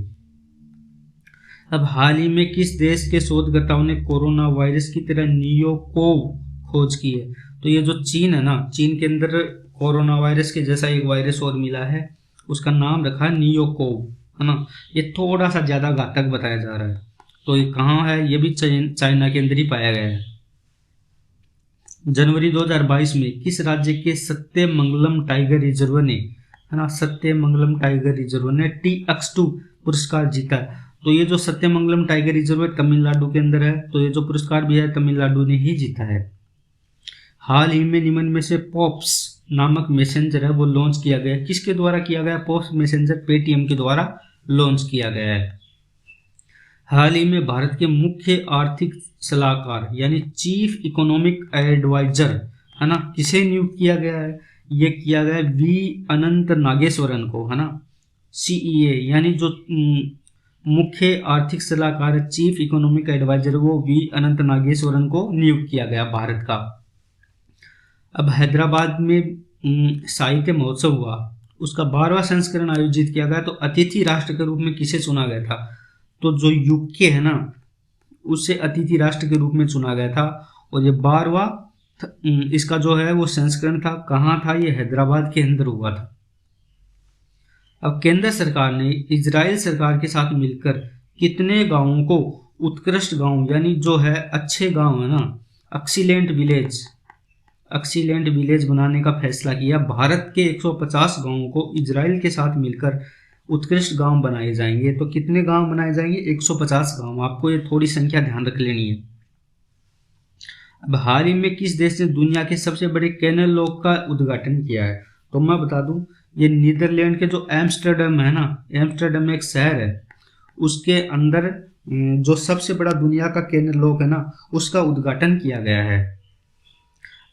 अब हाल ही में किस देश के शोधकर्ताओं ने कोरोना वायरस की तरह नियोकोव खोज की है? तो ये जो चीन है ना, चीन के अंदर कोरोना वायरस के जैसा एक वायरस और मिला है, उसका नाम रखा है नियोकोव, है ना। ये थोड़ा सा ज़्यादा घातक बताया जा रहा है। तो ये कहाँ है? ये भी चाइना के अंदर ही पाया गया है। जनवरी 2022 में किस राज्य के सत्यमंगलम टाइगर रिजर्व ने, है ना, सत्यमंगलम टाइगर रिजर्व ने TX2 पुरस्कार जीता? तो ये जो सत्यमंगलम टाइगर रिजर्व तमिलनाडु के अंदर है, तो ये जो पुरस्कार भी है तमिलनाडु ने ही जीता है। हाल ही में निम्न में से पॉप्स नामक मैसेंजर है वो लॉन्च किया गया, किसके द्वारा किया गया? पॉप्स मैसेंजर पेटीएम के द्वारा लॉन्च किया गया है। हाल ही में भारत के मुख्य आर्थिक सलाहकार यानी चीफ इकोनॉमिक एडवाइजर, है ना, किसे नियुक्त किया गया है? ये किया गया V अनंत नागेश्वरन को, है ना। CEA यानी जो मुख्य आर्थिक सलाहकार है, चीफ इकोनॉमिक एडवाइजर, वो V अनंत नागेश्वरन को नियुक्त किया गया भारत का। अब हैदराबाद में साहित्य महोत्सव हुआ, उसका 12वां संस्करण आयोजित किया गया। तो अतिथि राष्ट्र के रूप में किसे चुना गया था? तो जो UK है ना, उसे अतिथि राष्ट्र के रूप में चुना गया था। और ये 12वां इसका जो है वो संस्करण था, कहाँ था? ये हैदराबाद के अंदर हुआ था। अब केंद्र सरकार ने इजराइल सरकार के साथ मिलकर कितने गांवों को उत्कृष्ट गांव यानी जो है अच्छे गांव है ना, एक्सीलेंट विलेज बनाने का फैसला किया। भारत के 150 गांवों को इजराइल के साथ मिलकर उत्कृष्ट गांव बनाए जाएंगे। तो कितने गांव बनाए जाएंगे? 150 गांव। आपको ये थोड़ी संख्या ध्यान रख लेनी है। अब हाल ही में किस देश ने दुनिया के सबसे बड़े कैनल लॉक का उद्घाटन किया है? तो मैं बता दूं, ये नीदरलैंड के जो एम्स्टर्डम है ना, एम्स्टर्डम में एक शहर है, उसके अंदर जो सबसे बड़ा दुनिया का कैनल लॉक है ना, उसका उद्घाटन किया गया है।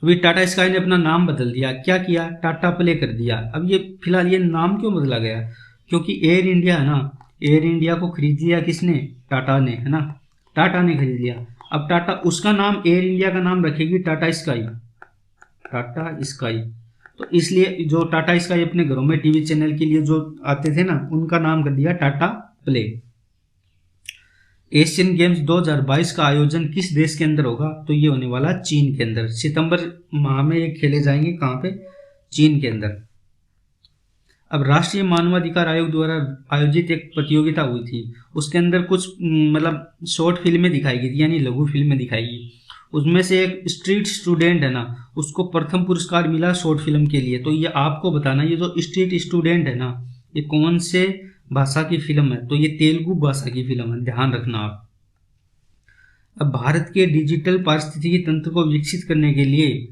अभी टाटा स्काई ने अपना नाम बदल दिया। क्या किया? टाटा प्ले कर दिया। अब ये फिलहाल ये नाम क्यों बदला गया? क्योंकि एयर इंडिया है ना, एयर इंडिया को खरीद लिया किसने? टाटा ने, है ना, टाटा ने खरीद लिया। अब टाटा उसका नाम, एयर इंडिया का नाम रखेगी टाटा स्काई, टाटा स्काई। तो इसलिए जो टाटा स्काई अपने घरों में टीवी चैनल के लिए जो आते थे ना, उनका नाम कर दिया टाटा प्ले। एशियन गेम्स 2022 का आयोजन किस देश के अंदर होगा? तो ये होने वाला चीन के अंदर। सितंबर माह में ये खेले जाएंगे। कहाँ पे? चीन के अंदर। अब राष्ट्रीय मानवाधिकार आयोग द्वारा आयोजित एक प्रतियोगिता हुई थी, उसके अंदर कुछ मतलब शॉर्ट फिल्में दिखाई गई थी, यानी लघु फिल्में दिखाई गई। उसमें से एक स्ट्रीट स्टूडेंट है ना, उसको प्रथम पुरस्कार मिला शॉर्ट फिल्म के लिए। तो ये आपको बताना, ये जो स्ट्रीट स्टूडेंट है ना, ये कौन से भाषा की फिल्म है? तो ये तेलुगु भाषा की फिल्म है, ध्यान रखना आप। अब भारत के डिजिटल पारिस्थितिकी तंत्र को विकसित करने के लिए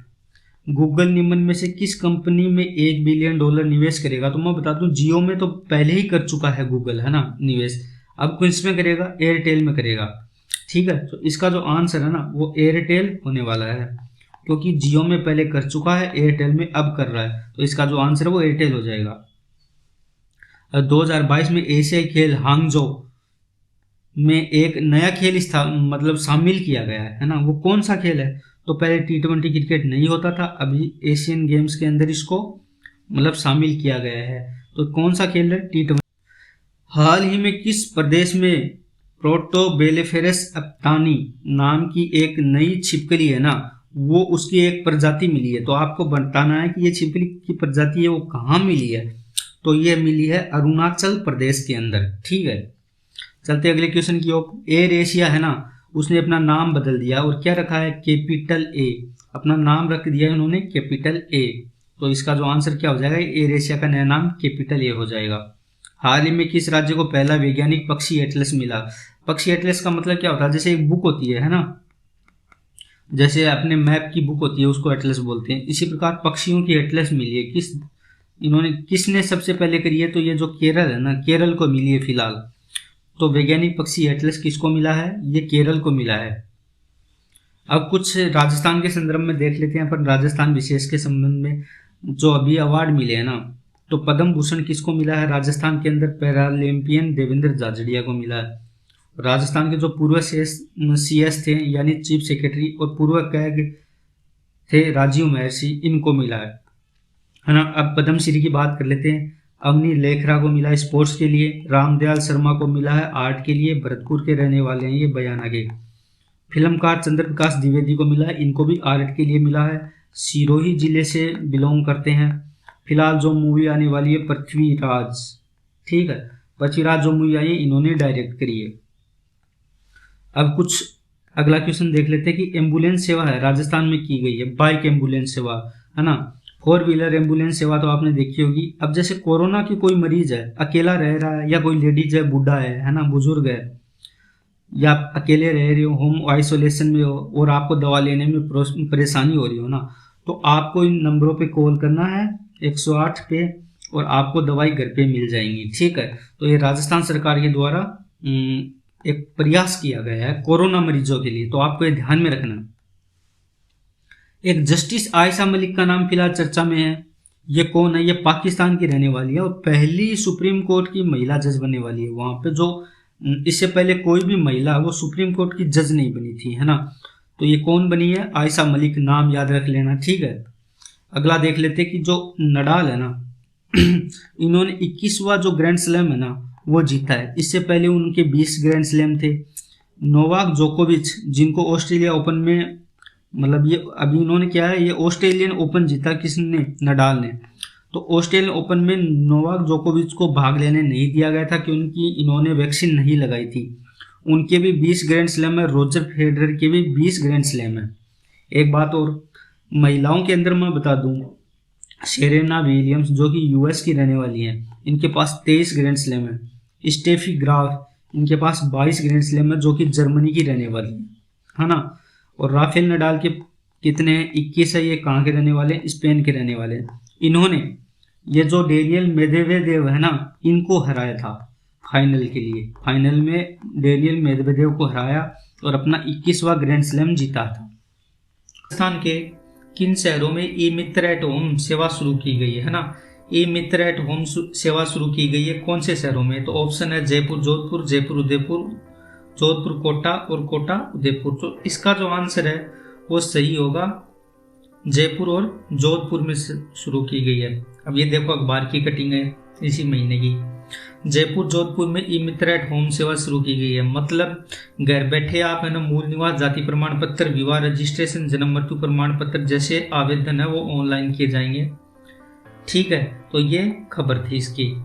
गूगल निम्न में से किस कंपनी में $1 बिलियन निवेश करेगा? तो मैं बता दूं, जियो में तो पहले ही कर चुका है गूगल, है ना, निवेश। अब किस में करेगा? एयरटेल में करेगा। ठीक है, तो इसका जो आंसर है ना, वो एयरटेल होने वाला है, क्योंकि जियो में पहले कर चुका है, एयरटेल में अब कर रहा है। तो इसका जो आंसर है वो एयरटेल हो जाएगा। 2022 में एशियाई खेल हांगझो में एक नया खेल मतलब शामिल किया गया है ना, वो कौन सा खेल है? तो पहले T20 क्रिकेट नहीं होता था, अभी एशियन गेम्स के अंदर इसको मतलब शामिल किया गया है। तो कौन सा खेल है? T20। हाल ही में किस प्रदेश में प्रोटोबेलेफेरस अप्तानी नाम की एक नई छिपकली है ना, वो उसकी एक प्रजाति मिली है। तो आपको बताना है कि ये छिपकली की प्रजाति है वो कहाँ मिली है। तो ये मिली है अरुणाचल प्रदेश के अंदर। ठीक है, चलते अगले क्वेश्चन की ओर। एयर एशिया है ना, उसने अपना नाम बदल दिया और क्या रखा है? Capital A. अपना नाम रख दिया है उन्होंने कैपिटल ए। तो इसका जो आंसर क्या हो जाएगा? एयर एशिया का नया नाम कैपिटल ए हो जाएगा। हाल ही में किस राज्य को पहला वैज्ञानिक पक्षी एटलस मिला? पक्षी एटलस का मतलब क्या होता है? जैसे एक बुक होती है ना, जैसे अपने मैप की बुक होती है उसको एटलस बोलते हैं, इसी प्रकार पक्षियों की एटलस मिली है। किसने सबसे पहले करी है? तो ये जो केरल है ना, केरल को मिली है फिलहाल। तो वैज्ञानिक पक्षी एटलस किसको मिला है? ये केरल को मिला है। अब कुछ राजस्थान के संदर्भ में देख लेते हैं अपन, राजस्थान विशेष के संबंध में जो अभी अवार्ड मिले हैं ना, तो पद्म भूषण किसको मिला है? राजस्थान के अंदर पैरालंपियन देवेंद्र झाझड़िया को मिला है। राजस्थान के जो पूर्व CS थे, यानी चीफ सेक्रेटरी, और पूर्व कैग थे राजीव महर्षि, इनको मिला है ना। अब पद्मश्री की बात कर लेते हैं। अवनी लेखरा को मिला है स्पोर्ट्स के लिए, रामदयाल शर्मा को मिला है आर्ट के लिए, भरतपुर के रहने वाले हैं ये, बयाना के। फिल्मकार चंद्र प्रकाश द्विवेदी को मिला है, इनको भी आर्ट के लिए मिला है, सिरोही जिले से बिलोंग करते हैं। फिलहाल जो मूवी आने वाली है पृथ्वीराज, ठीक है, पृथ्वीराज जो मूवी आई है इन्होंने डायरेक्ट करी है। अब कुछ अगला क्वेश्चन देख लेते हैं कि एम्बुलेंस सेवा है राजस्थान में की गई है, बाइक एम्बुलेंस सेवा, है ना, 4 व्हीलर एम्बुलेंस सेवा तो आपने देखी होगी। अब जैसे कोरोना की कोई मरीज है, अकेला रह रहा है, या कोई लेडीज है, बूढ़ा है ना, बुजुर्ग है, या आप अकेले रह रहे हो, होम आइसोलेशन में हो, और आपको दवा लेने में परेशानी हो रही हो ना, तो आपको इन नंबरों पे कॉल करना है 108 पे, और आपको दवाई घर पे मिल जाएंगी। ठीक है, तो ये राजस्थान सरकार के द्वारा एक प्रयास किया गया है कोरोना मरीजों के लिए, तो आपको ये ध्यान में रखना। एक जस्टिस आयशा मलिक का नाम फिलहाल चर्चा में है। ये कौन है? ये पाकिस्तान की रहने वाली है और पहली सुप्रीम कोर्ट की महिला जज बनने वाली है वहां पे। जो इससे पहले कोई भी महिला वो सुप्रीम कोर्ट की जज नहीं बनी थी, है ना। तो ये कौन बनी है? आयशा मलिक, नाम याद रख लेना। ठीक है, अगला देख लेते कि जो नडाल है ना इन्होंने 21वां जो ग्रैंड स्लैम है ना वो जीता है। इससे पहले उनके 20 ग्रैंड स्लैम थे। नोवाक जोकोविच, जिनको ऑस्ट्रेलिया ओपन में, मतलब ये अभी इन्होंने क्या है, ये ऑस्ट्रेलियन ओपन जीता, किसने? नडाल ने। तो ऑस्ट्रेलियन ओपन में नोवाक जोकोविच को भाग लेने नहीं दिया गया था क्योंकि इन्होंने वैक्सीन नहीं लगाई थी। उनके भी 20 ग्रैंड स्लैम है, रोजर फेडरर के भी 20 ग्रैंड स्लैम है। एक बात और, महिलाओं के अंदर मैं बता दूं, सेरेना विलियम्स जो कि US की रहने वाली हैं, इनके पास 23 ग्रैंड स्लैम है। स्टेफी ग्राफ, इनके पास 22 ग्रैंड स्लैम है, जो कि जर्मनी की रहने वाली है ना। और राफेल नडाल के कितने हैं? 21 है। ये कहाँ के रहने वाले हैं? स्पेन के रहने वाले हैं। इन्होंने ये जो डेनियल मेदवेदेव है ना, इनको हराया था फाइनल के लिए। फाइनल में डेनियल मेदवेदेव को हराया और अपना 21वां ग्रैंड स्लैम जीता था। राजस्थान के किन शहरों में ई मित्र एट होम सेवा शुरू की गई है ना? ई मित्र एट होम सेवा शुरू की गई है कौन से शहरों में? तो ऑप्शन है जयपुर जोधपुर, जयपुर उदयपुर, जोधपुर कोटा और कोटा उदयपुर। तो इसका जो आंसर है वो सही होगा, जयपुर और जोधपुर में शुरू की गई है। अब ये देखो अखबार की कटिंग है इसी महीने की। जयपुर जोधपुर में ई मित्र एट होम सेवा शुरू की गई है, मतलब घर बैठे आप है ना मूल निवास, जाति प्रमाण पत्र, विवाह रजिस्ट्रेशन, जन्म मृत्यु प्रमाण पत्र जैसे आवेदन है वो ऑनलाइन किए जाएंगे। ठीक है, तो ये खबर थी इसकी।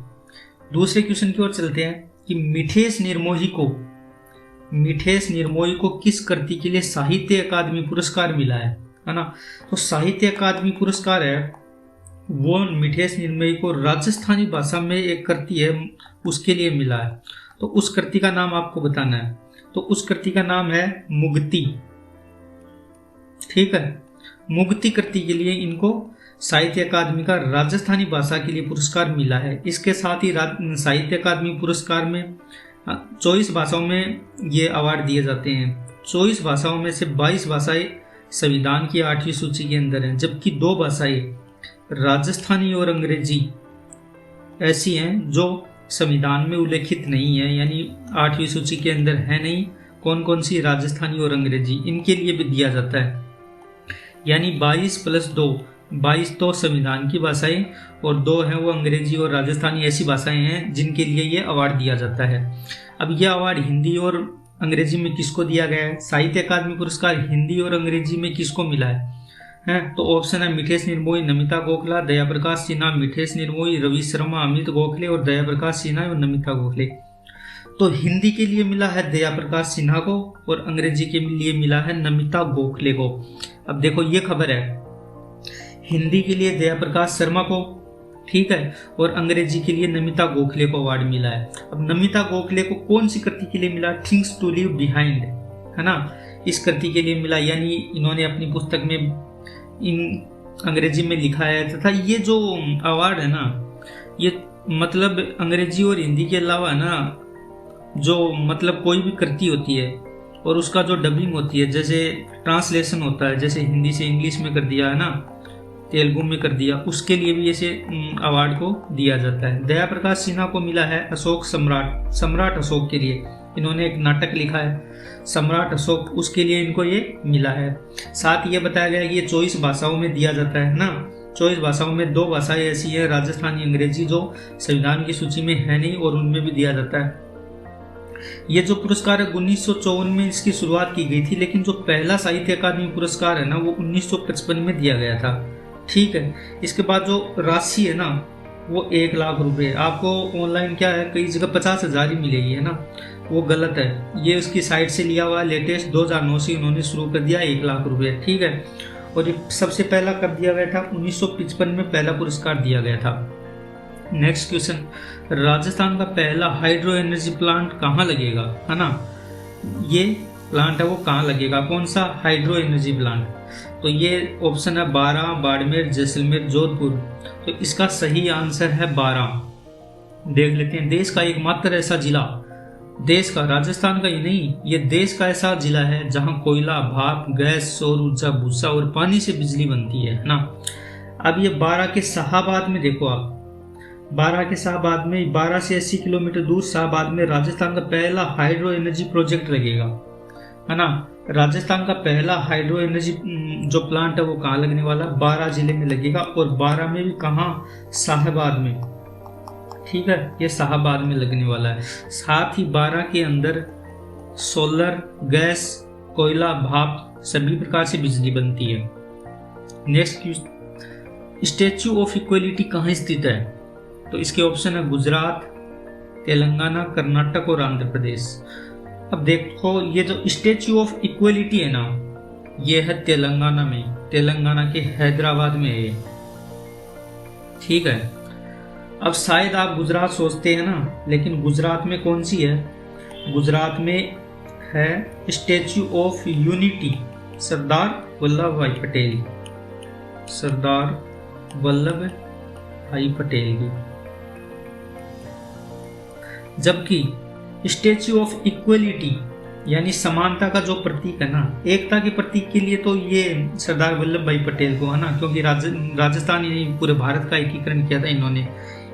दूसरे क्वेश्चन की ओर चलते हैं कि मिठेश निर्मोही को किस कृति के लिए साहित्य अकादमी पुरस्कार मिला है ना? तो साहित्य अकादमी पुरस्कार है वो मिठेश निर्मोही को राजस्थानी भाषा में एक कृति है उसके लिए मिला है। तो उस कृति का नाम आपको बताना है। तो उस कृति का नाम है मुक्ति। ठीक है, मुक्ति कृति के लिए इनको साहित्य अकादमी का राजस्थानी भाषा के लिए पुरस्कार मिला है। इसके साथ ही साहित्य अकादमी पुरस्कार में 24 भाषाओं में ये अवार्ड दिए जाते हैं। 24 भाषाओं में से 22 भाषाएं संविधान की 8वीं सूची के अंदर हैं, जबकि 2 भाषाएं राजस्थानी और अंग्रेजी ऐसी हैं जो संविधान में उल्लेखित नहीं है, यानी 8वीं सूची के अंदर है नहीं। कौन कौन सी? राजस्थानी और अंग्रेजी, इनके लिए भी दिया जाता है। यानी 22 + 2, 22 तो संविधान की भाषाएं और 2 हैं वो अंग्रेजी और राजस्थानी ऐसी भाषाएं हैं जिनके लिए ये अवार्ड दिया जाता है। अब यह अवार्ड हिंदी और अंग्रेजी में किसको दिया गया है? साहित्य अकादमी पुरस्कार हिंदी और अंग्रेजी में किसको मिला है? तो ऑप्शन है मिठेश निर्मोही, नमिता गोखला, दया प्रकाश सिन्हा, मिठेश निर्मोही, रवि शर्मा, अमित गोखले और दया प्रकाश सिन्हा और नमिता गोखले। तो हिंदी के लिए मिला है दया प्रकाश सिन्हा को और अंग्रेजी के लिए मिला है नमिता गोखले को। अब देखो ये खबर है, हिंदी के लिए दया प्रकाश शर्मा को, ठीक है, और अंग्रेजी के लिए नमिता गोखले को अवार्ड मिला है। अब नमिता गोखले को कौन सी कृति के लिए मिला? थिंग्स टू लीव बिहाइंड, है ना, इस कृति के लिए मिला। यानी इन्होंने अपनी पुस्तक में इन अंग्रेजी में लिखा है तथा ये जो अवार्ड है ना, ये मतलब अंग्रेजी और हिंदी के अलावा है ना, जो मतलब कोई भी कृति होती है और उसका जो डबिंग होती है, जैसे ट्रांसलेशन होता है, जैसे हिंदी से इंग्लिश में कर दिया है ना, तेलुगु में कर दिया, उसके लिए भी ऐसे अवार्ड को दिया जाता है। दया प्रकाश सिन्हा को मिला है अशोक सम्राट अशोक के लिए। इन्होंने एक नाटक लिखा है सम्राट अशोक, उसके लिए इनको ये मिला है। साथ ये बताया गया कि ये 24 भाषाओं में दिया जाता है ना। 24 भाषाओं में 2 भाषाएं ऐसी है राजस्थानी अंग्रेजी जो संविधान की सूची में है नहीं और उनमें भी दिया जाता है। ये जो पुरस्कार है 1954 में इसकी शुरुआत की गई थी, लेकिन जो पहला साहित्य अकादमी पुरस्कार है ना वो 1955 में दिया गया था। ठीक है, इसके बाद जो राशि है ना वो 1 लाख रुपए। आपको ऑनलाइन क्या है कई जगह 50,000 ही मिलेगी, है ना, वो गलत है। ये उसकी साइट से लिया हुआ लेटेस्ट 2009 से उन्होंने शुरू कर दिया 1 लाख रुपए। ठीक है, और ये सबसे पहला कब दिया गया था? 1955 में पहला पुरस्कार दिया गया था। नेक्स्ट क्वेश्चन, राजस्थान का पहला हाइड्रो एनर्जी प्लांट कहाँ लगेगा, है ना? ये प्लांट है वो कहाँ लगेगा, कौन सा हाइड्रो एनर्जी प्लांट? तो ये ऑप्शन है 12, बाड़मेर, जैसलमेर, जोधपुर। तो इसका सही आंसर है 12। देख लेते हैं, देश का एकमात्र ऐसा जिला, देश का, राजस्थान का ही नहीं, ये देश का ऐसा जिला है जहां कोयला, भाप, गैस, सौर ऊर्जा, भूसा और पानी से बिजली बनती है ना। अब ये 12 के शाहाबाद में देखो आप, 12 के शाहाबाद में 12 से 80 किलोमीटर दूर शाहाबाद में राजस्थान का पहला हाइड्रो एनर्जी प्रोजेक्ट लगेगा, है ना। राजस्थान का पहला हाइड्रो एनर्जी जो प्लांट है वो कहाँ लगने वाला? 12 जिले में लगेगा, और 12 में भी कहाँ? शाहाबाद में। ठीक है, ये शाहाबाद में लगने वाला है। साथ ही 12 के अंदर सोलर, गैस, कोयला, भाप सभी प्रकार से बिजली बनती है। नेक्स्ट, स्टैच्यू ऑफ इक्वलिटी कहाँ स्थित है? तो इसके ऑप्शन है गुजरात, तेलंगाना, कर्नाटक और आंध्र प्रदेश। अब देखो, ये जो स्टैच्यू ऑफ इक्वलिटी है ना, ये है तेलंगाना में, तेलंगाना के हैदराबाद में है। ठीक है, अब शायद आप गुजरात सोचते हैं ना, लेकिन गुजरात में कौन सी है? गुजरात में है statue of unity, Sardar Vallabh भाई पटेल, सरदार वल्लभ भाई पटेल की। जबकि स्टेच्यू ऑफ इक्वलिटी यानी समानता का जो प्रतीक है ना, एकता के प्रतीक के लिए तो ये सरदार वल्लभ भाई पटेल को है ना, क्योंकि राजस्थान यानी पूरे भारत का एकीकरण किया था इन्होंने,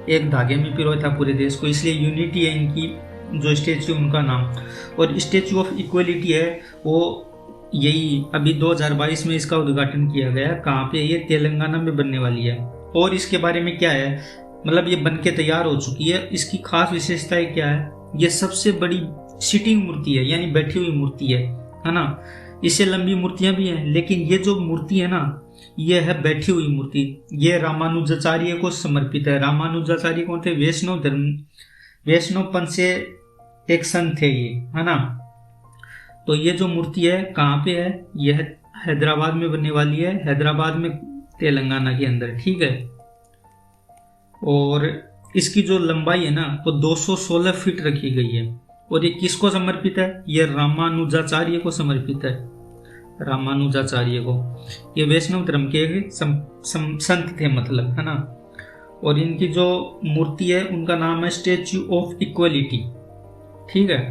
एक धागे में पिरोया था पूरे देश को, इसलिए यूनिटी है इनकी जो स्टेच्यू उनका नाम। और स्टेच्यू ऑफ इक्वलिटी है वो यही अभी 2022 में इसका उद्घाटन किया गया। कहाँ पे? ये तेलंगाना में बनने वाली है। और इसके बारे में क्या है, मतलब ये बन के तैयार हो चुकी है। इसकी खास विशेषताएं क्या है? ये सबसे बड़ी सिटिंग मूर्ति है यानी बैठी हुई मूर्ति है ना। इससे लंबी मूर्तियां भी हैं, लेकिन ये जो मूर्ति है ना, ये है बैठी हुई मूर्ति। ये रामानुजाचार्य को समर्पित है। रामानुजाचार्य कौन थे? वैष्णव धर्म, वैष्णव पंथ से एक संत थे ये, है ना। तो ये जो मूर्ति है कहाँ पे है? यह हैदराबाद में बनने वाली है, हैदराबाद में, तेलंगाना के अंदर, ठीक है। और इसकी जो लंबाई है ना वो 216 फीट रखी गई है। और ये किसको समर्पित है? ये रामानुजाचार्य को समर्पित है, रामानुजाचार्य को। ये वैष्णव धर्म के संत थे, मतलब, है ना। और इनकी जो मूर्ति है उनका नाम है स्टेच्यू ऑफ इक्वलिटी, ठीक है।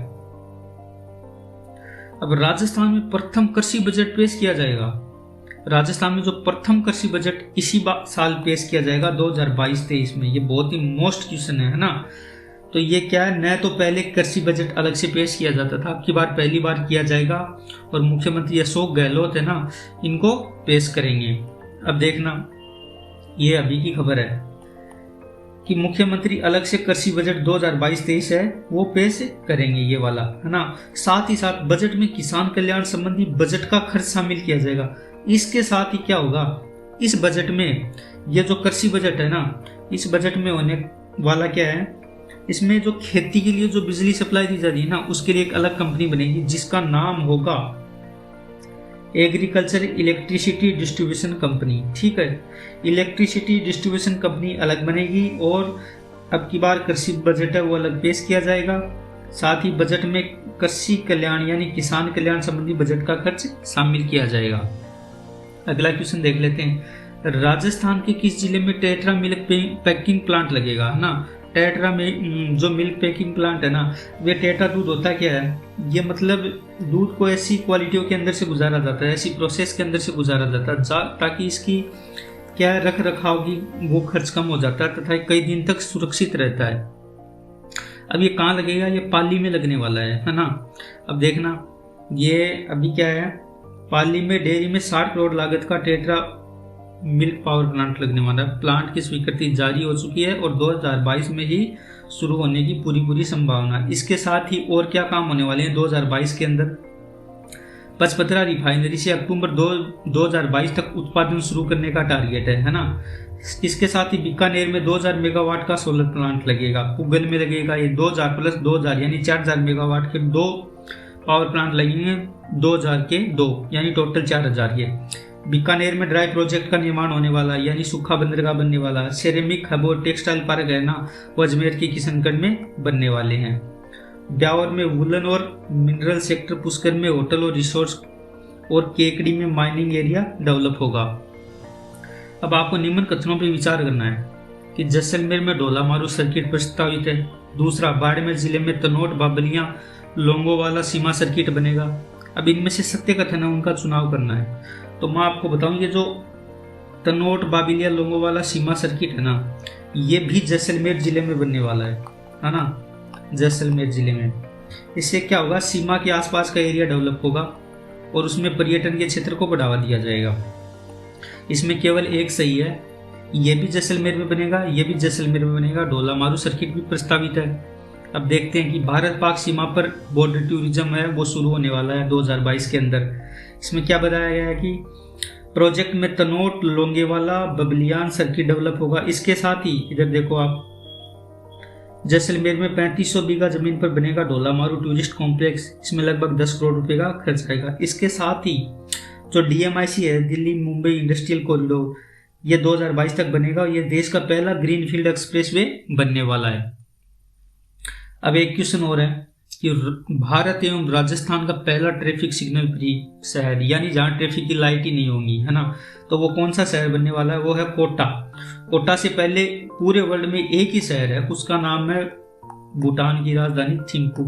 अब राजस्थान में प्रथम कृषि बजट पेश किया जाएगा। राजस्थान में जो प्रथम कृषि बजट इसी साल पेश किया जाएगा 2022-23 में। ये बहुत ही मोस्ट क्वेश्चन है ना। तो ये क्या है, न तो पहले कृषि बजट अलग से पेश किया जाता था, अब की बार पहली बार किया जाएगा। और मुख्यमंत्री अशोक गहलोत है ना, इनको पेश करेंगे। अब देखना, ये अभी की खबर है कि मुख्यमंत्री अलग से कृषि बजट 2022-23 है वो पेश करेंगे, ये वाला, है ना। साथ ही साथ बजट में किसान कल्याण संबंधी बजट का खर्च शामिल किया जाएगा। इसके साथ ही क्या होगा, इस बजट में, ये जो कृषि बजट है ना, इस बजट में होने वाला क्या है, इसमें जो खेती के लिए जो बिजली सप्लाई दी जाती है ना, उसके लिए एक अलग कंपनी बनेगी जिसका नाम होगा एग्रीकल्चर इलेक्ट्रिसिटी डिस्ट्रीब्यूशन कंपनी, ठीक है। इलेक्ट्रिसिटी डिस्ट्रीब्यूशन कंपनी अलग बनेगी। और अब की बार कृषि बजट है वो अलग पेश किया जाएगा। साथ ही बजट में कृषि कल्याण यानी किसान कल्याण संबंधी बजट का खर्च शामिल किया जाएगा। अगला क्वेश्चन देख लेते हैं। राजस्थान के किस जिले में टेट्रा मिल्क पैकिंग प्लांट लगेगा, है ना। टेट्रा में जो मिल्क पैकिंग प्लांट है ना, वे टेट्रा दूध होता क्या है, ये मतलब दूध को ऐसी क्वालिटियों के अंदर से गुजारा जाता है, ऐसी प्रोसेस के अंदर से गुजारा जाता है ताकि इसकी क्या रख रखाव की वो खर्च कम हो जाता है तथा कई दिन तक सुरक्षित रहता है। अब ये कहाँ लगेगा? ये पाली में लगने वाला है ना। अब देखना, ये अभी क्या है, पाली में डेयरी में 60 करोड़ लागत का टेट्रा मिल्क पावर प्लांट लगने वाला है। प्लांट की स्वीकृति जारी हो चुकी है और 2022 में ही शुरू होने की पूरी संभावना है। इसके साथ ही और क्या काम होने वाले हैं 2022 के अंदर? पचपदरा रिफाइनरी से अक्टूबर 2022 तक उत्पादन शुरू करने का टारगेट है ना। इसके साथ ही बीकानेर में 2000 मेगावाट का सोलर प्लांट लगेगा। पुगल में लगेगा ये 2000 प्लस 2000 यानी 4000 मेगावाट के 2 पावर प्लांट लगेंगे, 2000 के 2 यानी टोटल 4000 ये। बीकानेर में ड्राई प्रोजेक्ट का निर्माण होने वाला है यानी सूखा बंदरगाह बनने वाला है। सेरेमिक हब और टेक्सटाइल पार्क है ना, वो अजमेर के किशनगढ़ में बनने वाले हैं। ब्यावर में वुलन और मिनरल सेक्टर, पुष्कर में होटल और रिसोर्स और केकड़ी में माइनिंग एरिया डेवलप होगा। अब आपको निम्न कथनों पर विचार करना है कि जैसलमेर में ढोलामारू सर्किट प्रस्तावित है। दूसरा, बाड़मेर जिले में तनोट बाबलियां लोंगोवाला सीमा सर्किट बनेगा। अब इनमें से सत्य कथन है उनका चुनाव करना है। तो मैं आपको बताऊं, ये जो तनोट बाबिलिया लोंगोवाला सीमा सर्किट है ना, ये भी जैसलमेर जिले में बनने वाला है ना, जैसलमेर जिले में। इससे क्या होगा, सीमा के आसपास का एरिया डेवलप होगा और उसमें पर्यटन के क्षेत्र को बढ़ावा दिया जाएगा। इसमें केवल एक सही है, ये भी जैसलमेर में बनेगा, ये भी जैसलमेर में बनेगा। ढोलामारू सर्किट भी प्रस्तावित है। अब देखते हैं कि भारत पाक सीमा पर बॉर्डर टूरिज्म है वो शुरू होने वाला है 2022 के अंदर। इसमें क्या बताया गया है कि प्रोजेक्ट में तनोट लोंगेवाला बबलियान सर्किट डेवलप होगा। इसके साथ ही इधर देखो आप, जैसलमेर में 3500 बीघा जमीन पर बनेगा ढोलामारू टूरिस्ट कॉम्प्लेक्स। इसमें लगभग 10 करोड़ रुपए का खर्च आएगा। इसके साथ ही जो DMIC है, दिल्ली मुंबई इंडस्ट्रियल कॉरिडोर, ये 2022 तक बनेगा और ये देश का पहला ग्रीनफील्ड एक्सप्रेसवे बनने वाला है। अब एक क्वेश्चन और है कि भारत एवं राजस्थान का पहला ट्रैफिक सिग्नल फ्री शहर, यानी जहाँ ट्रैफिक की लाइट ही नहीं होंगी, है ना, तो वो कौन सा शहर बनने वाला है? वो है कोटा। कोटा से पहले पूरे वर्ल्ड में एक ही शहर है, उसका नाम है भूटान की राजधानी थिम्पू।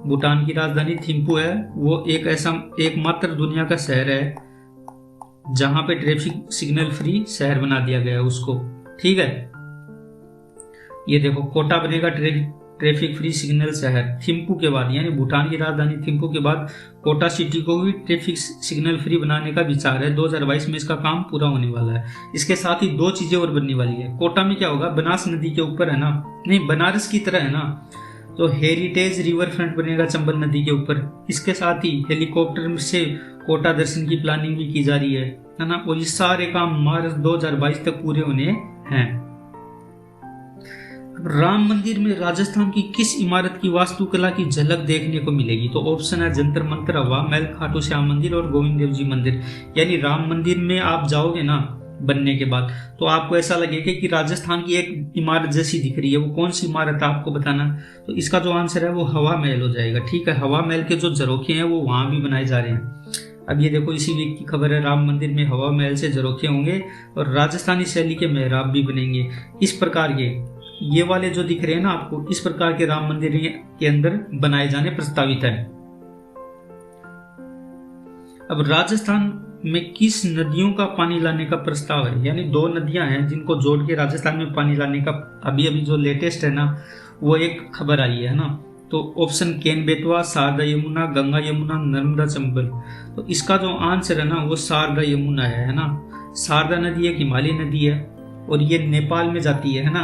भूटान की राजधानी थिम्पू है। वो एक ऐसा एकमात्र दुनिया का शहर है जहां पे ट्रैफिक सिग्नल फ्री शहर बना दिया गया है उसको। ठीक है, ये देखो कोटा बनेगा ट्रैफिक फ्री सिग्नल शहर थिम्पू के बाद, यानी भूटान की राजधानी थिम्पू के बाद कोटा सिटी को भी ट्रैफिक सिग्नल फ्री बनाने का विचार है। 2022 में इसका काम पूरा होने वाला है। इसके साथ ही दो चीजें और बनने वाली है। कोटा में क्या होगा, बनास नदी के ऊपर है ना, नहीं बनारस की तरह है ना, तो हेरिटेज रिवर फ्रंट बनेगा चंबल नदी के ऊपर। इसके साथ ही हेलीकॉप्टर से कोटा दर्शन की प्लानिंग भी की जा रही है ना, और ये सारे काम मार्च 2022 तक पूरे होने हैं। राम मंदिर में राजस्थान की किस इमारत की वास्तुकला की झलक देखने को मिलेगी? तो ऑप्शन है जंतर मंतर, हवा महल, खाटू श्याम मंदिर और गोविंद देव जी मंदिर। यानी राम मंदिर में आप जाओगे ना बनने के बाद, तो आपको ऐसा लगेगा कि राजस्थान की एक इमारत जैसी दिख रही है। वो कौन सी इमारत है आपको बताना। तो इसका जो आंसर है वो हवा महल हो जाएगा। ठीक है, हवा महल के जो झरोखे हैं वो वहां भी बनाए जा रहे हैं। अब ये देखो, इसी वीक की खबर है, राम मंदिर में हवा महल से झरोखे होंगे और राजस्थानी शैली के मेहराब भी बनेंगे। इस प्रकार के ये वाले जो दिख रहे हैं ना आपको, इस प्रकार के राम मंदिर के अंदर बनाए जाने प्रस्तावित है। अब राजस्थान में किस नदियों का पानी लाने का प्रस्ताव है? यानी दो नदियां हैं जिनको जोड़ के राजस्थान में पानी लाने का अभी जो लेटेस्ट है ना, वो एक खबर आई है ना। तो ऑप्शन केन बेतवा, शारदा यमुना, गंगा यमुना, नर्मदा चंबल। तो इसका जो आंसर है ना वो शारदा यमुना है ना। शारदा नदी एक हिमालय नदी है और ये नेपाल में जाती है ना।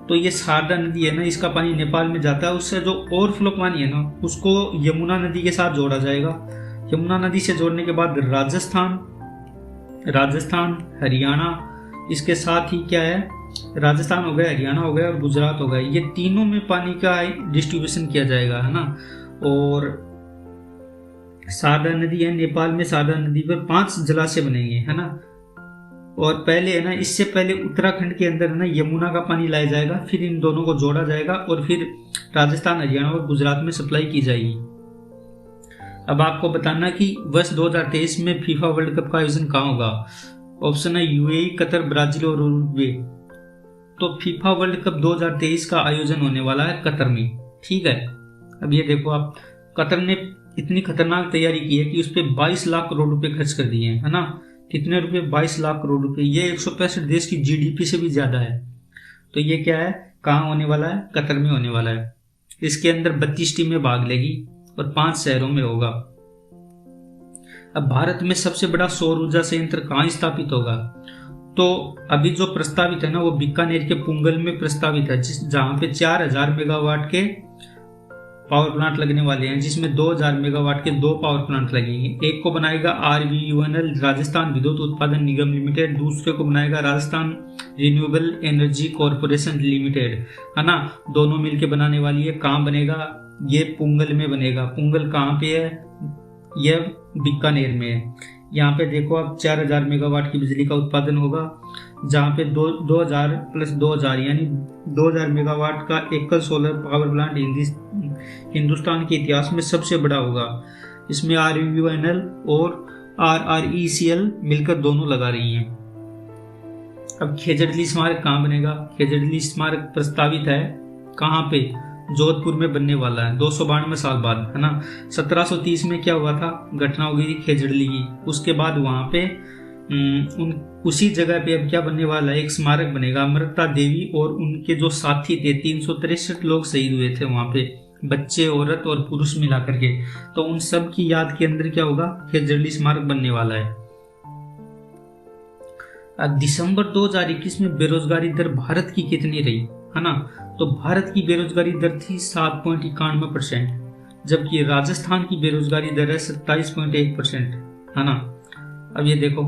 तो ये शारदा नदी है ना, इसका पानी नेपाल में जाता है। उससे जो ओवरफ्लो पानी है ना उसको यमुना नदी के साथ जोड़ा जाएगा। यमुना नदी से जोड़ने के बाद राजस्थान, हरियाणा, इसके साथ ही क्या है, राजस्थान हो गया, हरियाणा हो गया और गुजरात हो गया, ये तीनों में पानी का डिस्ट्रीब्यूशन किया जाएगा, है ना। और शारदा नदी है, नेपाल में शारदा नदी पर 5 जलाशय बनेंगे, है ना। और पहले है ना, इससे पहले उत्तराखंड के अंदर है ना यमुना का पानी लाया जाएगा, फिर इन दोनों को जोड़ा जाएगा और फिर राजस्थान, हरियाणा और गुजरात में सप्लाई की जाएगी। अब आपको बताना कि वर्ष 2023 में फीफा वर्ल्ड कप का आयोजन कहाँ होगा। ऑप्शन है यूएई, कतर, ब्राजील और उरुग्वे। तो फीफा वर्ल्ड कप 2023 का आयोजन होने वाला है कतर में। ठीक है, अब ये देखो आप, कतर ने इतनी खतरनाक तैयारी की है कि उस पर 22 लाख करोड़ रुपए खर्च कर दिए हैं, है ना। कितने रुपए? 22 लाख करोड़ रुपए। ये 165 देश की जीडीपी से भी ज्यादा है। तो ये क्या है, कहाँ होने वाला है? कतर में होने वाला है। इसके अंदर 32 टीमें भाग लेगी और 5 शहरों में होगा। अब भारत में सबसे बड़ा सौर ऊर्जा संयंत्र कहाँ स्थापित होगा? तो अभी जो प्रस्तावित है ना वो बीकानेर के पुंगल में प्रस्तावित है, जहां पे 4000 मेगावाट के पावर प्लांट लगने वाले हैं, जिसमें 2000 मेगावाट के 2 पावर प्लांट लगेंगे। एक को बनाएगा RVUNL, राजस्थान विद्युत उत्पादन निगम लिमिटेड, दूसरे को बनाएगा Rajasthan renewable energy corporation limited, है ना। दोनों मिलके बनाने वाली है। कहाँ बनेगा? ये पुंगल में बनेगा। पुंगल कहाँ पे है? यह बीकानेर में है। यहाँ पे देखो आप 4000 मेगावाट की बिजली का उत्पादन होगा, जहाँ पे 2000 प्लस 2000 यानी 2000 मेगावाट का एकल सोलर पावर प्लांट हिंदुस्तान के इतिहास में सबसे बड़ा होगा। इसमें RVUNL और RRECL मिलकर दोनों लगा रही हैं। अब खेजड़ली स्मारक कहाँ बनेगा? खेजड़ली स्मारक प्रस्तावित है कहाँ पे? जोधपुर में बनने वाला है 292 साल बाद, है ना। 1730 में क्या हुआ था? घटना हो गई थी खेजड़ली की। उसके बाद वहां पे उसी जगह पे अब क्या बनने वाला है? एक स्मारक बनेगा। अमृता देवी और उनके जो साथी थे, 363 लोग शहीद हुए थे वहां पे, बच्चे, औरत और पुरुष मिला करके। तो उन सब की याद के अंदर क्या होगा? खेजड़ली स्मारक बनने वाला है। दिसंबर 2021 में बेरोजगारी दर भारत की कितनी रही, है ना। तो भारत की बेरोजगारी दर थी 7.91%, जबकि राजस्थान की बेरोजगारी दर है 27.1%, है ना। अब ये देखो,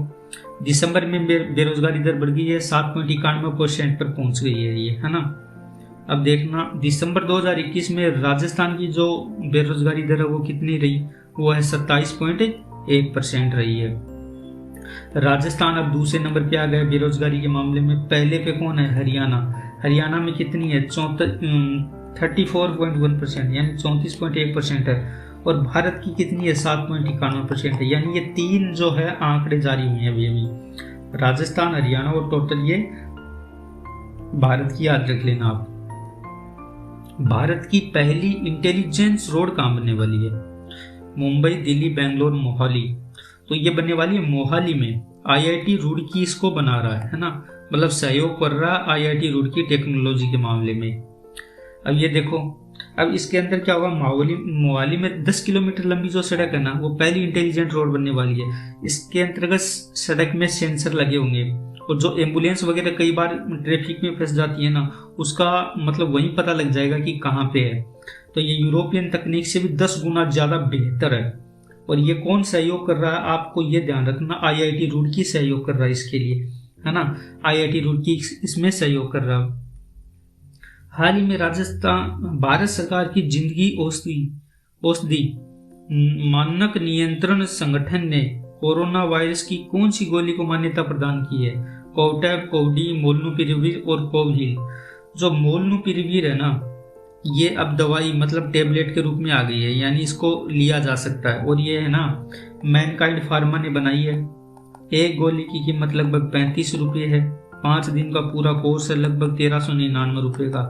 दिसंबर में बेरोजगारी दर बढ़ गई है, 7.91% पर पहुंच गई है ये, है ना। अब देखना, दिसंबर 2021 में राजस्थान की जो बेरोजगारी दर है वो कितनी रही? वो है 27.1% रही है। राजस्थान अब दूसरे नंबर पे आ गया बेरोजगारी के मामले में। पहले पे कौन है? हरियाणा। हरियाणा में कितनी है? 34.1% यानी 34.1% है, और भारत की कितनी है 7.91% है। यानी ये 3 जो है आंकड़े जारी हुए हैं अभी, राजस्थान, हरियाणा और टोटल ये भारत की, याद रख लेना आप। भारत की पहली इंटेलिजेंस रोड कहाँ बनने वाली है? मुंबई, दिल्ली, बेंगलोर, मोहाली। तो ये बनने वाली है मोहाली में। आईआईटी रुड़की इसको बना रहा है ना, मतलब सहयोग कर रहा है आईआईटी रुड़की टेक्नोलॉजी के मामले में। अब ये देखो, अब इसके अंदर क्या होगा, मोहाली में 10 किलोमीटर लंबी जो सड़क है ना, वो पहली इंटेलिजेंट रोड बनने वाली है। इसके अंतर्गत सड़क में सेंसर लगे होंगे, और जो एम्बुलेंस वगैरह कई बार ट्रैफिक में फंस जाती है ना, उसका मतलब वहीं पता लग जाएगा कि कहाँ पे है। तो ये यूरोपियन तकनीक से भी 10 गुना ज़्यादा बेहतर है। और ये कौन सहयोग कर रहा है, आपको ये ध्यान रखना, आईआईटी रुड़की सहयोग कर रहा है इसके लिए, है ना। आईआईटी रुड़की इसमें सहयोग कर रहा है। हाल ही में राजस्थान भारत सरकार की जिंदगी औषधि मानक नियंत्रण संगठन ने कोरोना वायरस की कौन सी गोली को मान्यता प्रदान की है? कोवटैब, कोवडी, मोलनुपिरेविर और कोवहील। जो मोलनुपिरेविर है ना, ये अब दवाई मतलब टेबलेट के रूप में आ गई है, यानी इसको लिया जा सकता है। और ये है ना, मैनकाइंड फार्मा ने बनाई है। एक गोली की कीमत लगभग 35 रुपये है। 5 दिन का पूरा कोर्स है, लगभग 1399 रुपये का।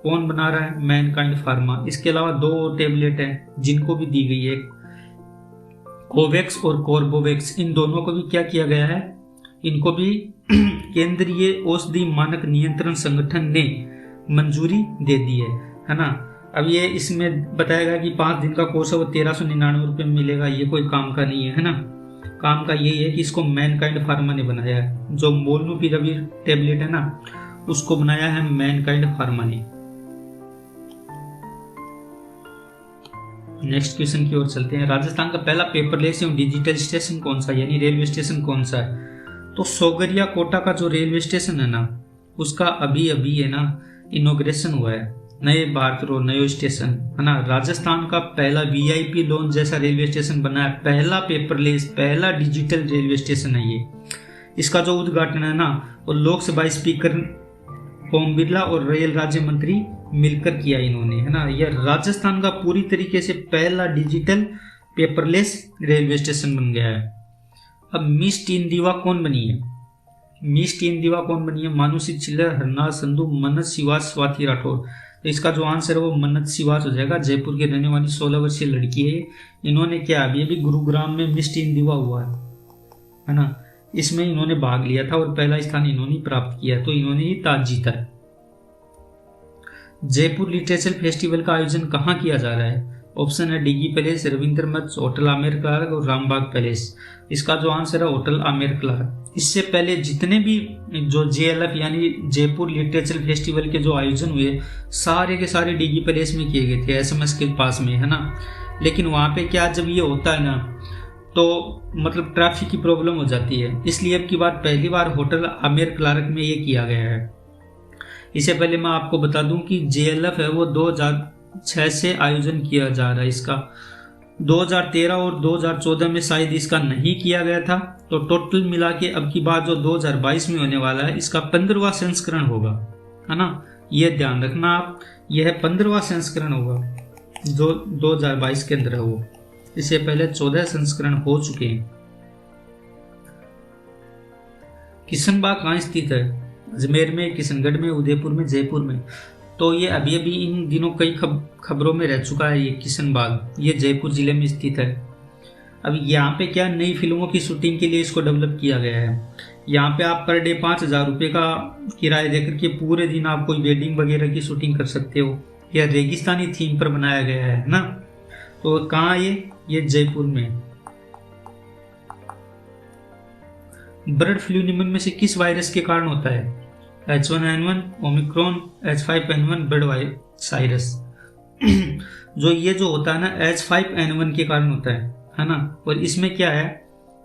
कौन बना रहा है? Mankind pharma. इसके अलावा 2 टेबलेट हैं जिनको भी दी गई है, कोवैक्स और कॉर्बोवैक्स। इन दोनों को भी क्या किया गया है, इनको भी केंद्रीय औषधि मानक नियंत्रण संगठन ने मंजूरी दे दी है ना। अब ये इसमें बताएगा कि 5 दिन का कोर्स है, वो 1399 रुपये में मिलेगा। ये कोई काम का नहीं है ना। काम का यही है कि इसको मैनकाइंड फार्मा ने बनाया है। जो मोलनुपिरेविर टेबलेट है ना, उसको बनाया है मैनकाइंड फार्मा ने। नेक्स्ट क्वेश्चन की ओर चलते हैं। राजस्थान का पहला पेपरलेस एवं डिजिटल स्टेशन कौन सा, यानी रेलवे स्टेशन कौन सा है? तो सोगरिया कोटा का जो रेलवे स्टेशन है ना, उसका अभी अभी है ना इनॉग्रेशन हुआ है। नए भारत रोड, नयो स्टेशन, है ना। राजस्थान का पहला वीआईपी लॉन्च जैसा रेलवे स्टेशन बना है, पहला पेपरलेस, पहला डिजिटल रेलवे स्टेशन है ये। इसका जो उद्घाटन है ना, वो लोकसभा स्पीकर ओम बिरला और रेल राज्य मंत्री मिलकर किया इन्होंने, है ना। यह राजस्थान का पूरी तरीके से पहला डिजिटल पेपरलेस रेलवे स्टेशन बन गया है। अब मिस टीन दीवा कौन बनी है? मिस टीन दीवा कौन बनी है? मानुषी चिल्लर, हरनाथ संधू, मन्नत सिवास, स्वाति राठौर। तो इसका जो आंसर है वो मन्नत सिवास हो जाएगा। जयपुर की रहने वाली 16 वर्षीय लड़की है। इन्होंने क्या, अभी गुरुग्राम में मिस टीन दीवा हुआ है ना, इसमें इन्होंने भाग लिया था और पहला स्थान इन्होंने प्राप्त किया, तो इन्होंने ही ताज जीता है। जयपुर लिटरेचर फेस्टिवल का आयोजन कहाँ किया जा रहा है? ऑप्शन है डिगी पैलेस, रविंद्र मंच, होटल आमेर क्लार्क और रामबाग पैलेस। इसका जो आंसर है होटल आमेर क्लार्क। इससे पहले जितने भी जो JLF यानी जयपुर लिटरेचर फेस्टिवल के जो आयोजन हुए, सारे के सारे डिगी पैलेस में किए गए थे, SMS के पास में, है ना। लेकिन वहाँ पे क्या, जब ये होता है ना, तो मतलब ट्रैफिक की प्रॉब्लम हो जाती है, इसलिए अब की बार पहली बार होटल आमेर क्लार्क में ये किया गया है। इससे पहले मैं आपको बता दूं कि JLF है वो 2006 से आयोजन किया जा रहा है। इसका 2013 और 2014 में शायद इसका नहीं किया गया था। तो टोटल मिला के अब की बार जो 2022 में होने वाला है, इसका 15वां संस्करण होगा, है ना। ये ध्यान रखना आप, यह 15वां संस्करण होगा जो 2022 के अंदर है वो। इससे पहले 14 संस्करण हो चुके हैं। किशनबाग कहाँ स्थित है? अजमेर में, किशनगढ़ में, उदयपुर में, जयपुर में। तो ये अभी अभी इन दिनों कई खबरों में रह चुका है। ये किशनबाग, ये जयपुर जिले में स्थित है। अब यहाँ पे क्या, नई फिल्मों की शूटिंग के लिए इसको डेवलप किया गया है। यहाँ पे आप पर डे 5000 रुपये का किराया देकर के पूरे दिन आप कोई वेडिंग वगैरह की शूटिंग कर सकते हो। यह रेगिस्तानी थीम पर बनाया गया है ना। तो कहाँ ये जयपुर में। बर्ड फ्लू निम्न में से किस वायरस के कारण होता है? H1N1, Omicron, H5N1, bird virus. जो ये जो होता है ना, H5N1 के कारण होता है ना। और इसमें क्या है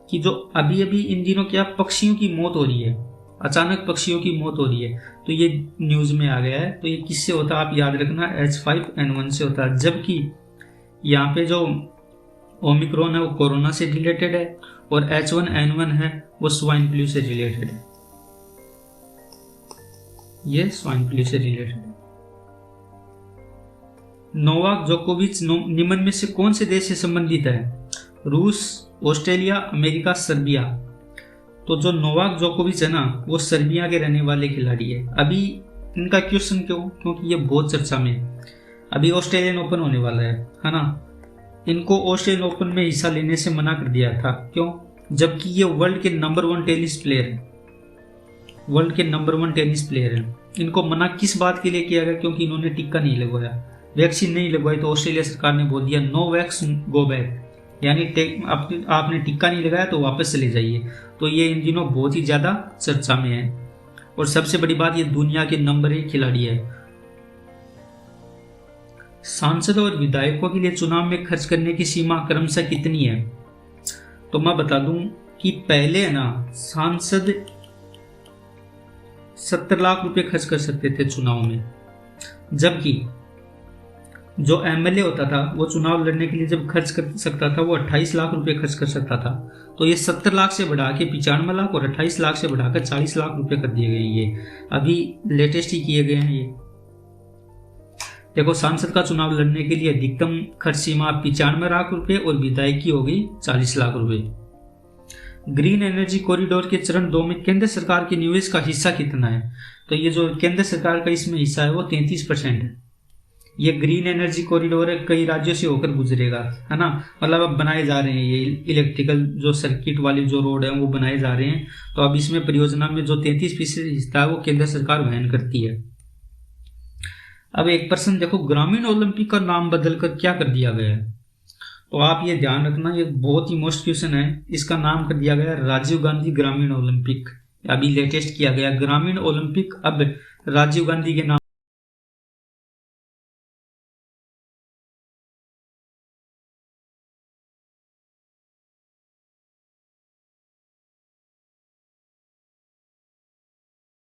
कि जो अभी अभी इन दिनों क्या पक्षियों की मौत हो रही है, अचानक पक्षियों की मौत हो रही है, तो ये न्यूज में आ गया है। तो ये किससे होता है आप याद रखना, H5N1 से होता है। जबकि यहाँ पे जो ओमिक्रॉन है वो कोरोना से रिलेटेड है, और H1N1 है वो स्वाइन फ्लू से रिलेटेड है। ये स्वाइन फ्लू से रिलेटेड है। नोवाक जोकोविच निम्न में से कौन से देश से संबंधित है? रूस, ऑस्ट्रेलिया, अमेरिका, सर्बिया। तो जो नोवाक जोकोविच है ना, वो सर्बिया के रहने वाले खिलाड़ी है। अभी इनका क्वेश्चन क्यों? क्योंकि ये बहुत चर्चा में है। अभी ऑस्ट्रेलियन ओपन होने वाला है ना। इनको ऑस्ट्रेलियन ओपन में हिस्सा लेने से मना कर दिया था। क्यों? जबकि ये वर्ल्ड के नंबर 1 टेनिस प्लेयर है, वर्ल्ड के नंबर 1 टेनिस प्लेयर है। इनको मना किस बात के लिए किया गया? क्योंकि इन्होंने टीका नहीं लगवाया, वैक्सीन नहीं लगवाई। तो ऑस्ट्रेलिया सरकार ने बोल दिया नो वैक्स गो बैक, यानी आपने टीका नहीं लगाया तो वापस चले जाइए। तो ये इन दिनों बहुत ही ज़्यादा चर्चा में है। और सबसे बड़ी बात, ये दुनिया के नंबर 1 खिलाड़ी है। सांसद और विधायकों के लिए चुनाव में खर्च करने की सीमा क्रमशः कितनी है? तो मैं बता दूं कि पहले है ना, सांसद 70 लाख रुपए खर्च कर सकते थे चुनाव में, जबकि जो एमएलए होता था वो चुनाव लड़ने के लिए जब खर्च कर सकता था वो 28 लाख रुपए खर्च कर सकता था। तो ये 70 लाख से बढ़ा के 95 लाख और 28 लाख से बढ़ाकर 40 लाख रुपए कर दिए गए। ये अभी लेटेस्ट ही किए गए हैं। ये देखो, सांसद का चुनाव लड़ने के लिए अधिकतम खर्च सीमा 95 लाख रुपए और विधायक की हो गई 40 लाख रुपए। ग्रीन एनर्जी कॉरिडोर के चरण 2 में केंद्र सरकार के निवेश का हिस्सा कितना है? तो ये जो केंद्र सरकार का इसमें हिस्सा है वो 33% है। ये ग्रीन एनर्जी कॉरिडोर है, कई राज्यों से होकर गुजरेगा, है ना। मतलब अब बनाए जा रहे हैं ये इलेक्ट्रिकल जो सर्किट वाले जो रोड है वो बनाए जा रहे हैं। तो अब इसमें परियोजना में जो 33% हिस्सा है वो केंद्र सरकार वहन करती है। अब एक प्रश्न देखो, ग्रामीण ओलंपिक का नाम बदलकर क्या कर दिया गया है? तो आप ये ध्यान रखना, ये बहुत ही मोस्ट क्वेश्चन है। इसका नाम कर दिया गया राजीव गांधी ग्रामीण ओलंपिक। अभी लेटेस्ट किया गया ग्रामीण ओलंपिक अब राजीव गांधी के नाम